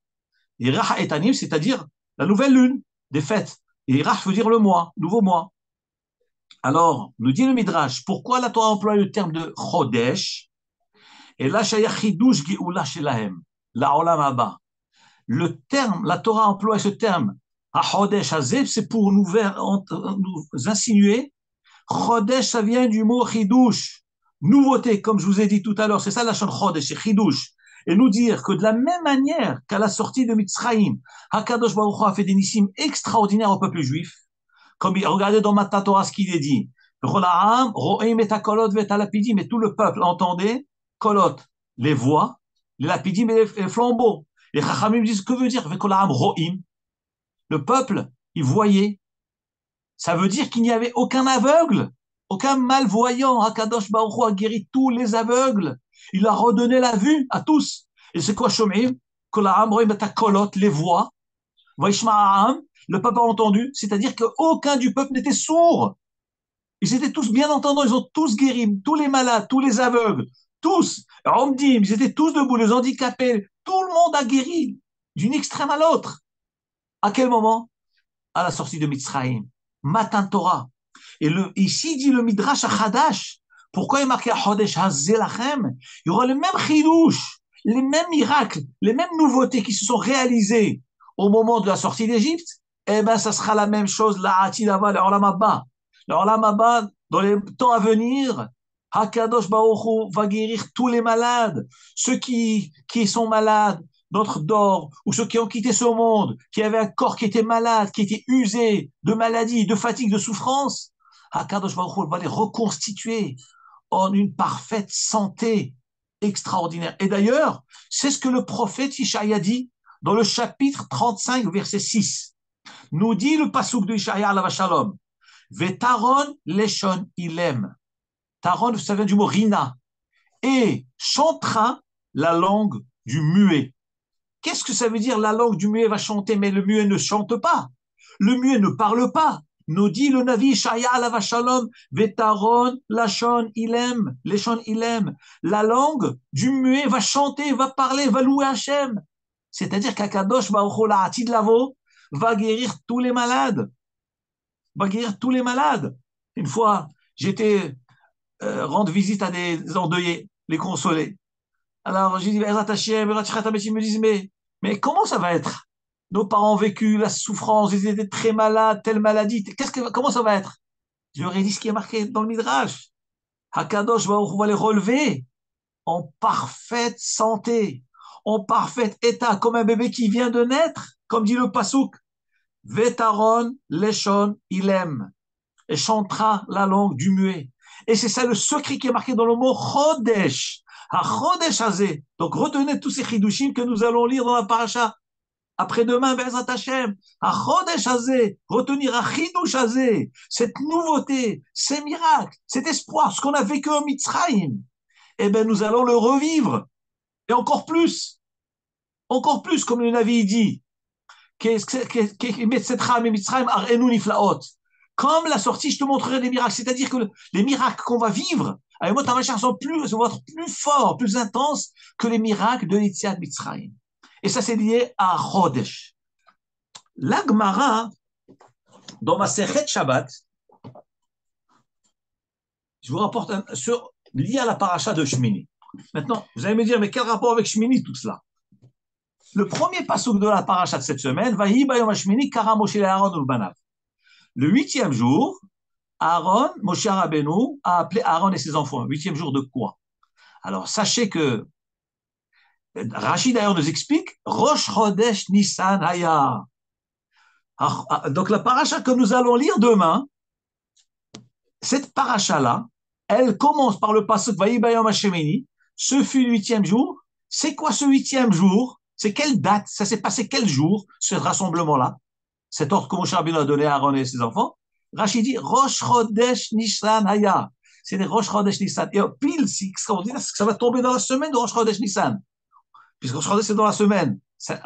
Yarach etanim, c'est-à-dire la nouvelle lune, des fêtes. Et Yarach veut dire le mois, nouveau mois. Alors, nous dit le Midrash, pourquoi la Torah emploie le terme de Chodesh? Et là, Shayachidush Geoula Shelahem, la Olam Haba. Le terme, la Torah emploie ce terme, Chodesh Hazeh, c'est pour nous insinuer. Chodesh, ça vient du mot Chidush, nouveauté, comme je vous ai dit tout à l'heure, c'est ça la chaîne Chodesh, c'est Chidush. Et nous dire que de la même manière qu'à la sortie de Mitzrayim, Hakadosh Baruch Hu a fait des nissim extraordinaires au peuple juif, comme regardez dans Matat Torah ce qu'il est dit. Mais tout le peuple entendait, kolot, les voix, les lapidim et les flambeaux. Les chachamim disent, que veut dire le peuple, il voyait. Ça veut dire qu'il n'y avait aucun aveugle, aucun malvoyant. Hakadosh Baruch Hu a guéri tous les aveugles. Il a redonné la vue à tous. Et c'est quoi Shomim? Les voix. Vaishma'am, le peuple a entendu, c'est-à-dire qu'aucun du peuple n'était sourd. Ils étaient tous bien entendants, ils ont tous guéri, tous les malades, tous les aveugles, tous. Romdim, ils étaient tous debout, les handicapés, tout le monde a guéri d'une extrême à l'autre. À quel moment? À la sortie de Mitzrayim, Matan Torah. Et ici dit le Midrash Hadash. Pourquoi il est marqué Chodesh Hazeh Lachem? Il y aura le même chidouche, les mêmes miracles, les mêmes nouveautés qui se sont réalisées au moment de la sortie d'Égypte. Eh bien, ça sera la même chose, la Atidava, le Olam Haba. Le Olam Haba, dans les temps à venir, Hakadosh Baruch Hu va guérir tous les malades, ceux qui sont malades, notre d'or, ou ceux qui ont quitté ce monde, qui avaient un corps qui était malade, qui était usé de maladie, de fatigue, de souffrance. Hakadosh Baruch Hu va les reconstituer en une parfaite santé extraordinaire. Et d'ailleurs, c'est ce que le prophète Ishaïa dit dans le chapitre 35, verset 6. Nous dit le passouk de Ishaïa alav shalom. Vetaron leshon ilem. Taron, ça vient du mot rina. Et chantera la langue du muet. Qu'est-ce que ça veut dire la langue du muet va chanter? Mais le muet ne chante pas. Le muet ne parle pas. Nous dit le Navi Ishaya alav shalom, Vetaron lashon ilem, leshon ilem. La langue du muet va chanter, va parler, va louer Hachem. C'est-à-dire qu'Akadosh Baruch Hu La'atid Lavo va guérir tous les malades. Va guérir tous les malades. Une fois, j'étais rendre visite à des endeuillés, les consoler. Alors, j'ai dit, ils me disent, mais comment ça va être? Nos parents ont vécu la souffrance, ils étaient très malades, telle maladie, comment ça va être? Je leur ai dit ce qui est marqué dans le Midrash. Hakadosh Baruch Hu va les relever en parfaite santé, en parfait état, comme un bébé qui vient de naître, comme dit le Passouk. Vetaron leshon ilem. Et chantera la langue du muet. Et c'est ça le secret qui est marqué dans le mot Chodesh. Chodesh Hazeh. Donc retenez tous ces chidushim que nous allons lire dans la paracha. Après-demain, Be'ezrat Hashem. Chodesh Hazeh. Retenir chidush Hazeh. Cette nouveauté, ces miracles, cet espoir, ce qu'on a vécu au Mitzrayim. Eh bien, nous allons le revivre. Et encore plus, comme le Navi dit. Comme la sortie, je te montrerai des miracles. C'est-à-dire que les miracles qu'on va vivre, avec moi, vont être plus forts, plus intenses que les miracles de l'Etziat Mitzrayim. Et ça, c'est lié à Chodesh. La Gemara, dans ma Sechet Shabbat, je vous rapporte lié à la paracha de Shmini. Maintenant, vous allez me dire, mais quel rapport avec Shmini tout cela? Le premier passouk de la paracha de cette semaine, Vahi bayom hashmini kara Moshe Aaron ulbanav. Le 8e jour, Aaron, Moshe Rabbeinu, a appelé Aaron et ses enfants. 8e jour de quoi? Alors, sachez que Rachid d'ailleurs nous explique Rosh Chodesh Nissan Haya. Donc, la paracha que nous allons lire demain, cette paracha-là, elle commence par le passouk Vahi bayom hashmini. Ce fut le 8e jour. C'est quoi ce 8e jour? C'est quelle date? Ça s'est passé quel jour, ce rassemblement-là? cet ordre que Moshe Rabbeinu a donné à Aaron et ses enfants, Rachid dit Rosh Chodesh Nissan Haya. C'est des Rosh Chodesh Nissan. Et pile, c'est extraordinaire, c'est que ça va tomber dans la semaine de Rosh Chodesh Nissan. Puisque Rosh Chodesh, c'est dans la semaine.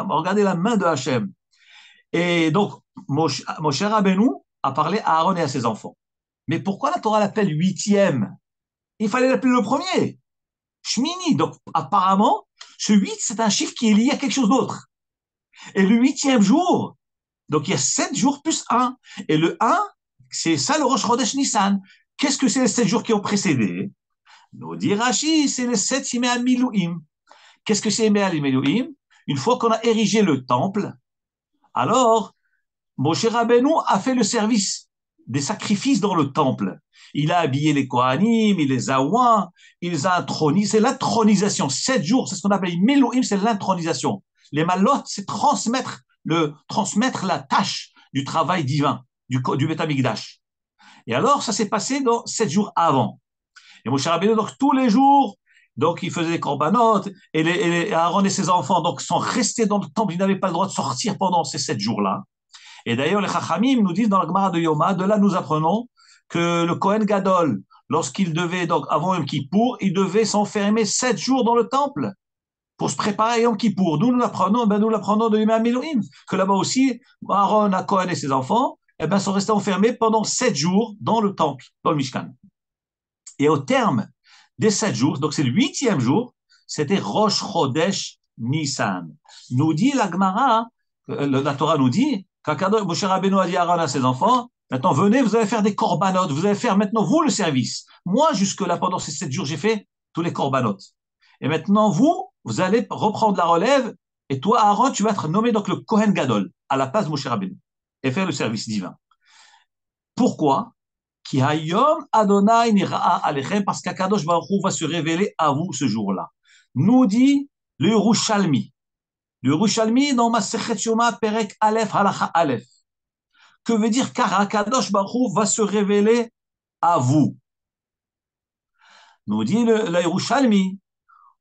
Regardez la main de Hachem. Et donc, Moshe Rabbeinu a parlé à Aaron et à ses enfants. Mais pourquoi la Torah l'appelle huitième? Il fallait l'appeler le premier. Shmini. Donc, apparemment, ce 8, c'est un chiffre qui est lié à quelque chose d'autre. Et le huitième jour, donc il y a 7 jours plus 1. Et le 1, c'est ça le Rosh Chodesh Nissan. Qu'est-ce que c'est les 7 jours qui ont précédé? Nous dit Rashi, c'est les 7 Yimei Milouim. Qu'est-ce que c'est Yimei Milouim? Une fois qu'on a érigé le temple, alors Moshe Rabbeinu a fait le service des sacrifices dans le temple. Il a habillé les Kohanim, il les a oints, il les a intronisés. C'est l'intronisation. 7 jours, c'est ce qu'on appelle Milouim, c'est l'intronisation. Les malotes, c'est transmettre la tâche du travail divin, du Beth Amikdash. Et alors, ça s'est passé dans 7 jours avant. Et Moshe Rabbeinu, donc, tous les jours, donc, il faisait des corbanotes, et Aaron et ses enfants, donc, sont restés dans le temple, ils n'avaient pas le droit de sortir pendant ces 7 jours-là. Et d'ailleurs, les Chachamim nous disent dans la Gemara de Yoma, de là, nous apprenons que le Kohen Gadol, lorsqu'il devait, donc, avant Yom Kippour, il devait s'enfermer 7 jours dans le temple pour se préparer à Yom Kippour. Nous l'apprenons de Yom Milouim, que là-bas aussi, Aaron, Cohen et ses enfants, sont restés enfermés pendant 7 jours dans le temple, dans le Mishkan. Et au terme des 7 jours, donc c'est le 8e jour, c'était Rosh Chodesh Nissan. Nous dit la Gemara, la Torah nous dit, quand Moshe Rabbeinu a dit à Aaron à ses enfants, maintenant venez, vous allez faire des corbanotes, vous allez faire maintenant vous le service. Moi, jusque-là, pendant ces 7 jours, j'ai fait tous les corbanotes. Et maintenant, vous allez reprendre la relève, et toi, Aaron, tu vas être nommé donc le Kohen Gadol, à la place de Moshe Rabbeinu, et faire le service divin. Pourquoi? Ki hayom Adonai nira'a alechem, parce qu'Akadosh Baruch Hu va se révéler à vous ce jour-là. Nous dit le Yerushalmi. Le Yerushalmi dans Masechet Yoma Perek Aleph Halacha Aleph. Que veut dire car Akadosh Baruch Hu va se révéler à vous? Nous dit le Yerushalmi.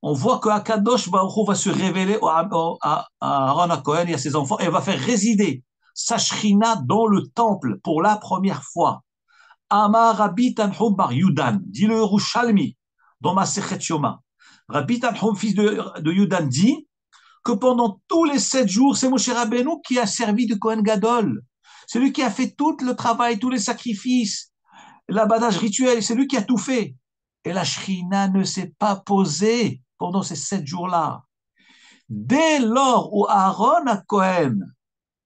On voit que Akadosh Baruch Hu va se révéler à Aaron Cohen et à ses enfants et va faire résider sa Shrina dans le temple pour la première fois. Amar Rabbi Tanhum bar Yudan, dit le Yerushalmi dans Masechet Yoma. Rabbi Tanhum, fils de Yudan, dit que pendant tous les 7 jours, c'est Moshe Rabbeinu qui a servi de Kohen Gadol. C'est lui qui a fait tout le travail, tous les sacrifices, l'abattage rituel, c'est lui qui a tout fait. Et la Shrina ne s'est pas posée pendant ces 7 jours-là. Dès lors où Aaron à Cohen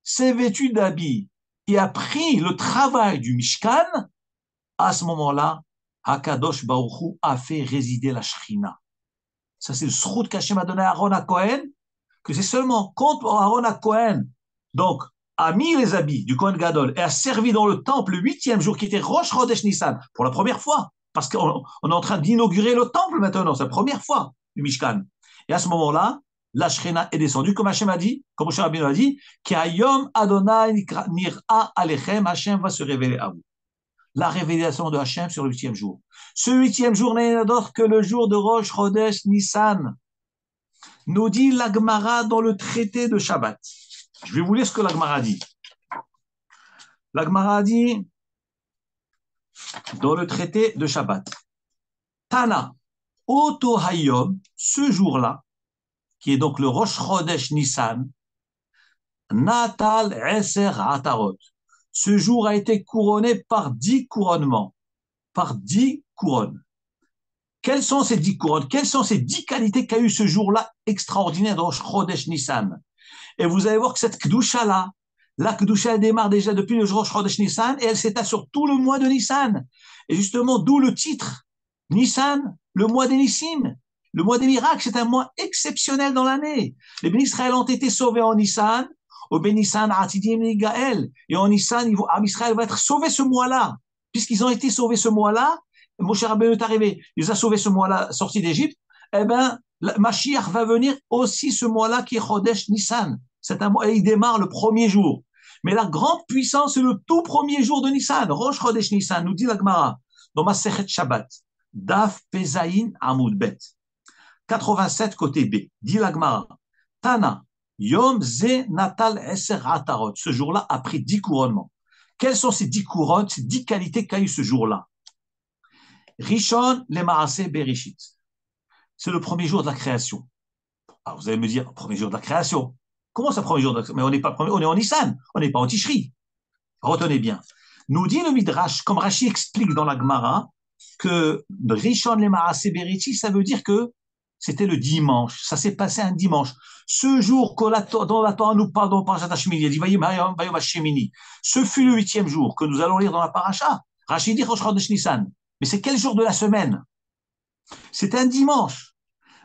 s'est vêtu d'habits et a pris le travail du Mishkan, à ce moment-là, Hakadosh Baruch Hu a fait résider la Shrina. Ça, c'est le srout qu'Hachem a donné à Aaron à Cohen, que c'est seulement quand Aaron à Cohen, donc, a mis les habits du Kohen Gadol et a servi dans le temple le 8e jour, qui était Rosh Chodesh Nissan, pour la première fois, parce qu'on est en train d'inaugurer le temple maintenant, c'est la première fois du Mishkan. Et à ce moment-là, la Shrina est descendue, comme Hachem a dit, comme Moshe Rabbeinu a dit, K'ayom Adonai nir'a alechem, Hachem va se révéler à vous. La révélation de Hachem sur le 8e jour. Ce 8e jour n'est d'autre que le jour de Rosh Chodesh Nissan. Nous dit la Gemara dans le traité de Shabbat. Je vais vous lire ce que la Gemara dit. La Gemara dit dans le traité de Shabbat. Tana, Oto Hayom, ce jour-là, qui est donc le Rosh Chodesh Nissan, Natal Eser Atarot. Ce jour a été couronné par 10 couronnements, par 10 couronnes. Quelles sont ces 10 couronnes? Quelles sont ces 10 qualités qu'a eu ce jour-là extraordinaire dans Rosh Chodesh Nissan? Et vous allez voir que cette Kedusha-là, la Kedusha, elle démarre déjà depuis le Rosh Chodesh Nissan et elle s'étale sur tout le mois de Nissan. Et justement, d'où le titre Nissan, le mois des Nissim, le mois des miracles. C'est un mois exceptionnel dans l'année. Les bénis Israël ont été sauvés en Nissan, au Ben Nissan, Atidim et Gaël. Et en Nissan, Israël va être sauvé ce mois-là. Puisqu'ils ont été sauvés ce mois-là, Moshe Rabbeinu est arrivé, il les a sauvés ce mois-là, sortis d'Égypte, eh bien, Mashiach va venir aussi ce mois-là qui est Chodesh Nissan. C'est un mois, et il démarre le premier jour. Mais la grande puissance, c'est le tout premier jour de Nissan. Rosh Chodesh Nissan, nous dit la Gemara, dans Masechet Shabbat, Daf Pezaïn Amoud Bet, 87 côté B, dit la Gemara, Tana, Yom Ze Natal Eser Atarot. Ce jour-là a pris 10 couronnements. Quelles sont ces 10 couronnes, ces 10 qualités qu'a eu ce jour-là? Rishon le Maaseh Bereshit. C'est le premier jour de la création. Alors vous allez me dire, premier jour de la création. Comment ça, premier jour de la création? Mais on n'est pas on est en Nissan, on n'est pas en Tishri. Retenez bien. Nous dit le Midrash, comme Rashi explique dans la Gemara, que Rishon le Maaseh Bereshit, ça veut dire que c'était le dimanche. Ça s'est passé un dimanche. Ce jour dont la Torah nous parle dans Parashat Hashemini, il dit Vayom Hashemini. Ce fut le 8e jour que nous allons lire dans la Paracha. Rashi dit Rosh Chodesh Nissan. Mais c'est quel jour de la semaine? C'est un dimanche.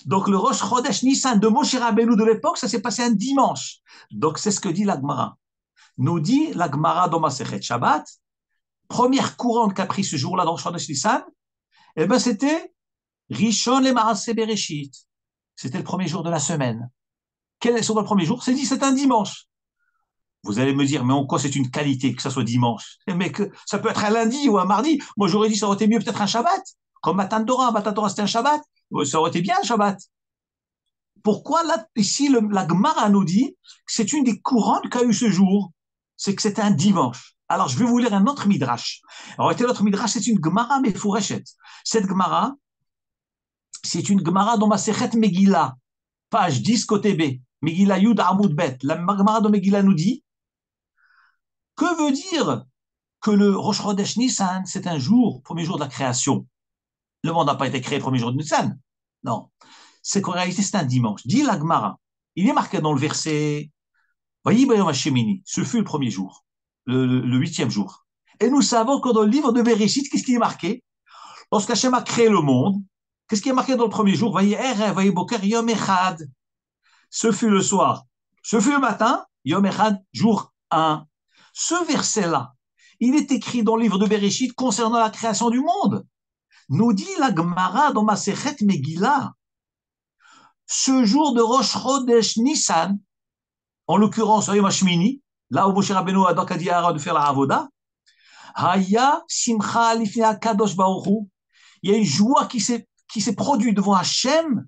Donc le Rosh Chodesh Nissan de Moshe Rabbeinu de l'époque, ça s'est passé un dimanche. Donc c'est ce que dit la Gemara. Nous dit la Gemara dans Masechet Shabbat, première couronne qu'a pris ce jour-là dans Rosh Chodesh Nissan, eh ben c'était Rishon le Maaseh Bereshit. C'était le premier jour de la semaine. Quel est le premier jour? C'est un dimanche. Vous allez me dire, mais en quoi c'est une qualité que ça soit dimanche? Mais que ça peut être un lundi ou un mardi. Moi, j'aurais dit, ça aurait été mieux peut-être un Shabbat. Comme Matan Torah. Matan Torah, c'était un Shabbat. Ça aurait été bien un Shabbat. Pourquoi là, ici, la Gemara nous dit que c'est une des couronnes qu'a eu ce jour? C'est que c'était un dimanche. Alors, je vais vous lire un autre Midrash. Alors, l'autre Midrash, c'est une Gemara Mefureshet. Cette Gemara, c'est une Gemara dans Masechet Megillah, page 10, côté B. Megillah Yud Amud Bet. La Gemara de Megillah nous dit, que veut dire que le Rosh Chodesh Nissan, c'est un jour, premier jour de la création? Le monde n'a pas été créé le premier jour de Nissan. Non. C'est qu'en réalité, c'est un dimanche. Dit la Gemara. Il est marqué dans le verset, Vayi Bayom Hashemini. Ce fut le premier jour, le 8e jour. Et nous savons que dans le livre de Bereshit, qu'est-ce qui est marqué? Lorsqu'Hachem a créé le monde, qu'est-ce qui est marqué dans le premier jour? Vayi Erev, Vayi Boker, Yom Echad. Ce fut le soir. Ce fut le matin, Yom Echad, jour 1. Ce verset-là, il est écrit dans le livre de Bereshit concernant la création du monde. Nous dit la Gemara dans Masechet Megillah, ce jour de Rosh Chodesh Nissan, en l'occurrence Yom Hashmini, là où Moshe Rabbeinu a donc dit à Aaron de faire la Avoda, Haya Simcha Lifnei Kadosh Baruch Hu, il y a une joie qui s'est produite devant Hachem,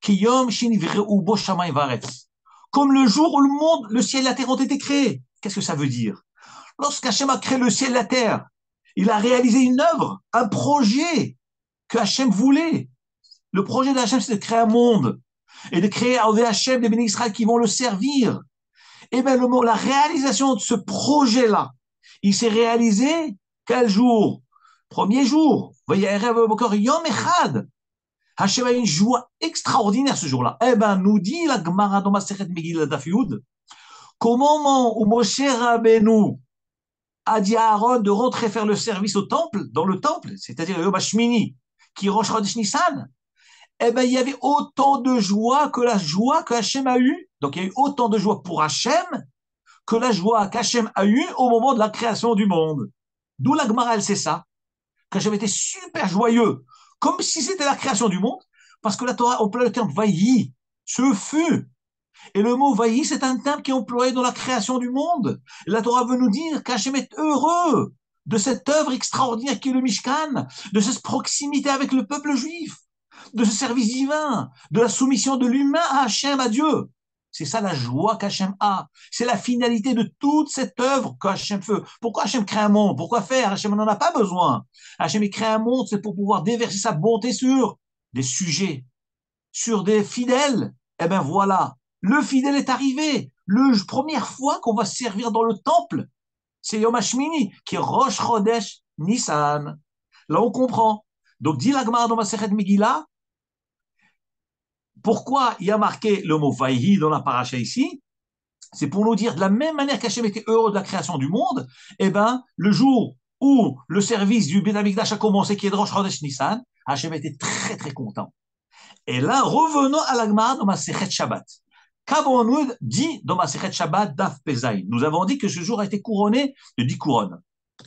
Kiyom Shinivreu Bo Shamayim Varetz, comme le jour où le monde, le ciel et la terre ont été créés. Qu'est-ce que ça veut dire? Lorsqu'Hachem a créé le ciel et la terre, il a réalisé une œuvre, un projet que Hachem voulait. Le projet de Hachem, c'est de créer un monde et de créer avec Hachem des bénis Israël qui vont le servir. Et bien, la réalisation de ce projet-là, il s'est réalisé quel jour? Premier jour. Yom Echad. Hachem a une joie extraordinaire ce jour-là. Eh bien, nous dit la Gemara dans Masechet Megillah Daf Yud, qu'au moment où Moshe Rabbeinu a dit à Aaron de rentrer faire le service au temple, dans le temple, c'est-à-dire le Yom Hashmini, qui est Rosh Chodesh Nissan, eh ben, il y avait autant de joie que la joie que Hachem a eue. Donc, il y a eu autant de joie pour Hachem que la joie qu'Hachem a eue au moment de la création du monde. D'où la Gemara, elle sait ça, qu'Hachem était super joyeux, comme si c'était la création du monde, parce que la Torah emploie le terme vailli, ce fut. Et le mot vailli, c'est un terme qui est employé dans la création du monde. Et la Torah veut nous dire qu'Hachem est heureux de cette œuvre extraordinaire qui est le Mishkan, de cette proximité avec le peuple juif, de ce service divin, de la soumission de l'humain à Hachem, à Dieu. C'est ça la joie qu'Hachem a. C'est la finalité de toute cette œuvre qu'Hachem fait. Pourquoi Hachem crée un monde? Pourquoi faire? Hachem n'en a pas besoin. Hachem crée un monde, c'est pour pouvoir déverser sa bonté sur des sujets, sur des fidèles. Eh bien voilà, le fidèle est arrivé. La première fois qu'on va servir dans le temple, c'est Yom Hashmini, qui est Rosh Chodesh Nissan. Là, on comprend. Donc, dit la Gemara dans Masechet Megillah, pourquoi il y a marqué le mot Vaïhi dans la paracha ici? C'est pour nous dire, de la même manière qu'Hachem était heureux de la création du monde, eh ben, le jour où le service du Beth Amikdash a commencé, qui est de Rosh Chodesh Nissan, Hachem était très, très content. Et là, revenons à la Gemara dans Masechet Shabbat. Qu'avons-nous dit dans Masechet Shabbat Daf Pezaï? Nous avons dit que ce jour a été couronné de 10 couronnes.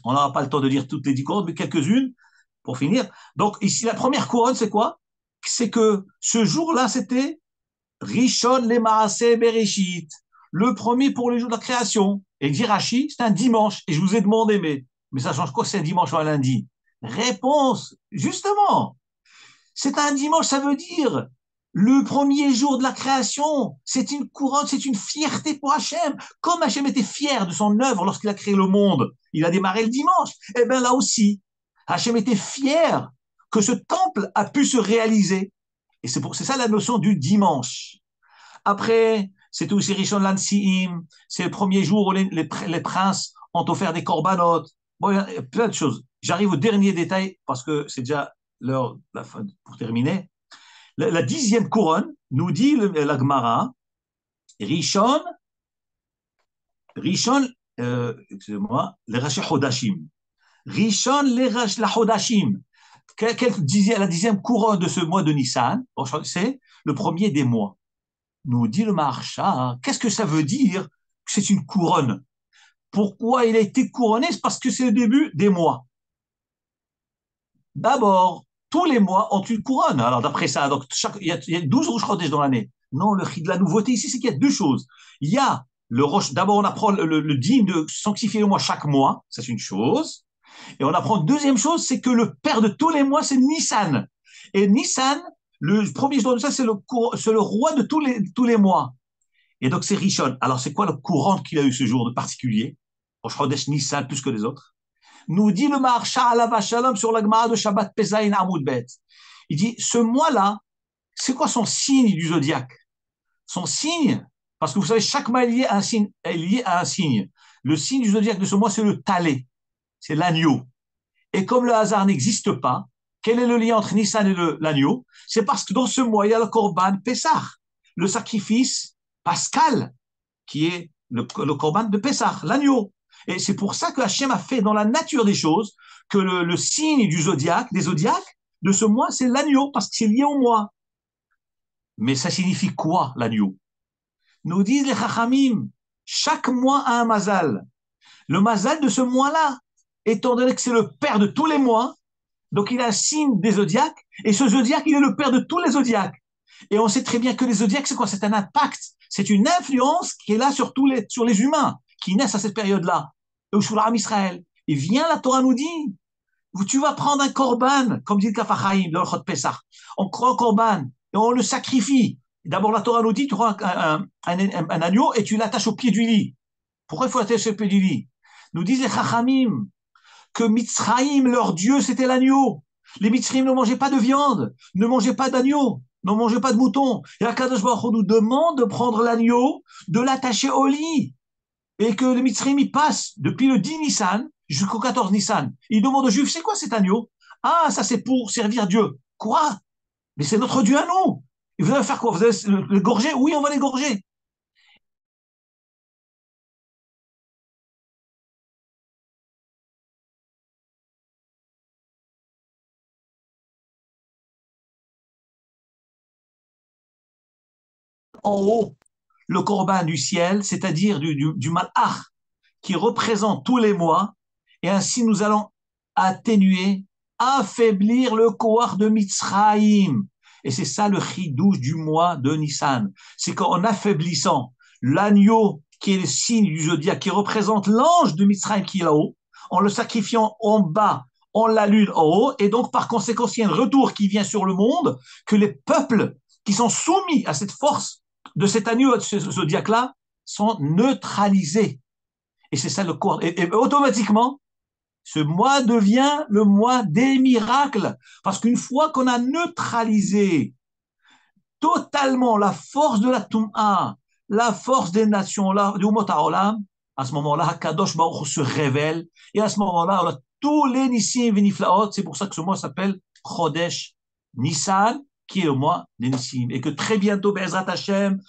On n'aura pas le temps de lire toutes les 10 couronnes, mais quelques-unes pour finir. Donc ici, la première couronne, c'est quoi? C'est que ce jour-là, c'était Rishon le Maaseh Bereshit, le premier pour les jours de la création. Et dit Rashi, c'est un dimanche. Et je vous ai demandé, mais ça change quoi que c'est un dimanche ou un lundi? Réponse, justement, c'est un dimanche, ça veut dire Le premier jour de la création, c'est une couronne, c'est une fierté pour Hachem. Comme Hachem était fier de son œuvre lorsqu'il a créé le monde, il a démarré le dimanche. Eh bien là aussi, Hachem était fier que ce temple a pu se réaliser. Et c'est ça la notion du dimanche. Après, c'était aussi Rishon Lansiim, c'est le premier jour où les princes ont offert des corbanotes. Bon, il y a plein de choses. J'arrive au dernier détail parce que c'est déjà l'heure la fin pour terminer. La 10e couronne, nous dit la Gemara, Rishon, Rishon, excusez-moi, les Rashi Hodashim. Rishon, les Hodashim. La 10e couronne de ce mois de Nissan, c'est le premier des mois. Nous dit le Maharsha, qu'est-ce que ça veut dire que c'est une couronne? Pourquoi il a été couronné? C'est parce que c'est le début des mois. D'abord, tous les mois ont une couronne. Alors, d'après ça, donc il y a 12 Rosh Chodesh dans l'année. Non, de la nouveauté ici, c'est qu'il y a deux choses. Il y a d'abord, on apprend le dîme de sanctifier le mois chaque mois. Ça, c'est une chose. Et on apprend, deuxième chose, c'est que le père de tous les mois, c'est Nissan. Et Nissan, le premier jour de ça, c'est le roi de tous les mois. Et donc, c'est Rishon. Alors, c'est quoi le courant qu'il a eu ce jour de particulier? Rosh Chodesh Nissan plus que les autres. Nous dit le Maharsha Alav Shalom sur la Gemara de Shabbat Pesaïn Amoud Bet. Il dit, ce mois-là, c'est quoi son signe du zodiaque? Son signe, parce que vous savez, chaque mois est lié à un signe. Le signe du zodiaque de ce mois, c'est le Talé, c'est l'agneau. Et comme le hasard n'existe pas, quel est le lien entre Nissan et l'agneau? C'est parce que dans ce mois, il y a le Korban Pessah, le sacrifice pascal, qui est le Korban de Pessah, l'agneau. Et c'est pour ça que Hachem a fait dans la nature des choses que le signe du zodiaque, des zodiaques, de ce mois, c'est l'agneau, parce que c'est lié au mois. Mais ça signifie quoi, l'agneau? Nous disent les Chachamim, chaque mois a un mazal. Le mazal de ce mois-là, étant donné que c'est le père de tous les mois, donc il a un signe des zodiaques, et ce zodiaque, il est le père de tous les zodiaques. Et on sait très bien que les zodiaques, c'est quoi? C'est un impact, c'est une influence qui est là sur les humains, qui naissent à cette période-là, et sur l'âme Israël. Et vient la Torah nous dit, tu vas prendre un korban, comme dit le Kafachaim, de l'Orchot Pessah. On croit au korban, et on le sacrifie. D'abord, la Torah nous dit, tu prends un agneau et tu l'attaches au pied du lit. Pourquoi il faut l'attacher au pied du lit? Nous disent les Chachamim que Mitzraïm, leur dieu, c'était l'agneau. Les Mitzraïm ne mangeaient pas de viande, ne mangeaient pas d'agneau, ne mangeaient pas de mouton. Et Akadosh Baruch Hu nous demande de prendre l'agneau, de l'attacher au lit. Et que les Mitzraïm y passent depuis le 10 Nissan jusqu'au 14 Nissan. Ils demandent aux Juifs, c'est quoi cet agneau? Ah, ça c'est pour servir Dieu. Quoi? Mais c'est notre Dieu à nous. Et vous allez faire quoi? Vous allez l'égorger? Oui, on va l'égorger. En haut, le corban du ciel, c'est-à-dire du malach, qui représente tous les mois, et ainsi nous allons atténuer, affaiblir le koach de Mitzraïm. Et c'est ça le chidouche du mois de Nissan. C'est qu'en affaiblissant l'agneau qui est le signe du zodiaque, qui représente l'ange de Mitzraïm qui est là-haut, en le sacrifiant en bas, on l'allume en haut, et donc par conséquent, il y a un retour qui vient sur le monde, que les peuples qui sont soumis à cette force de cet agneau, de ce zodiaque-là, sont neutralisés. Et c'est ça le corps. Et automatiquement, ce mois devient le mois des miracles. Parce qu'une fois qu'on a neutralisé totalement la force de la Toum'a, la force des nations, du Umot HaOlam, à ce moment-là, Kadosh Baruch se révèle. Et à ce moment-là, on a tous les Nissim Viniflaot. C'est pour ça que ce mois s'appelle Chodesh Nissan, qui est le mois des Nissim. Et que très bientôt, Be'ezrat Hashem,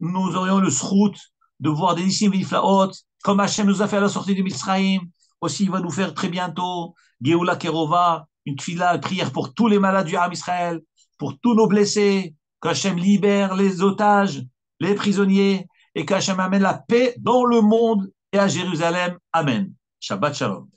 nous aurions le srout de voir des Nissim Viniflaot, comme Hachem nous a fait à la sortie de Mitzrayim. Aussi, il va nous faire très bientôt Geoula Kerova, une tfila, une prière pour tous les malades du Ham Israël, pour tous nos blessés, qu'Hachem libère les otages, les prisonniers, et qu'Hachem amène la paix dans le monde et à Jérusalem. Amen. Shabbat Shalom.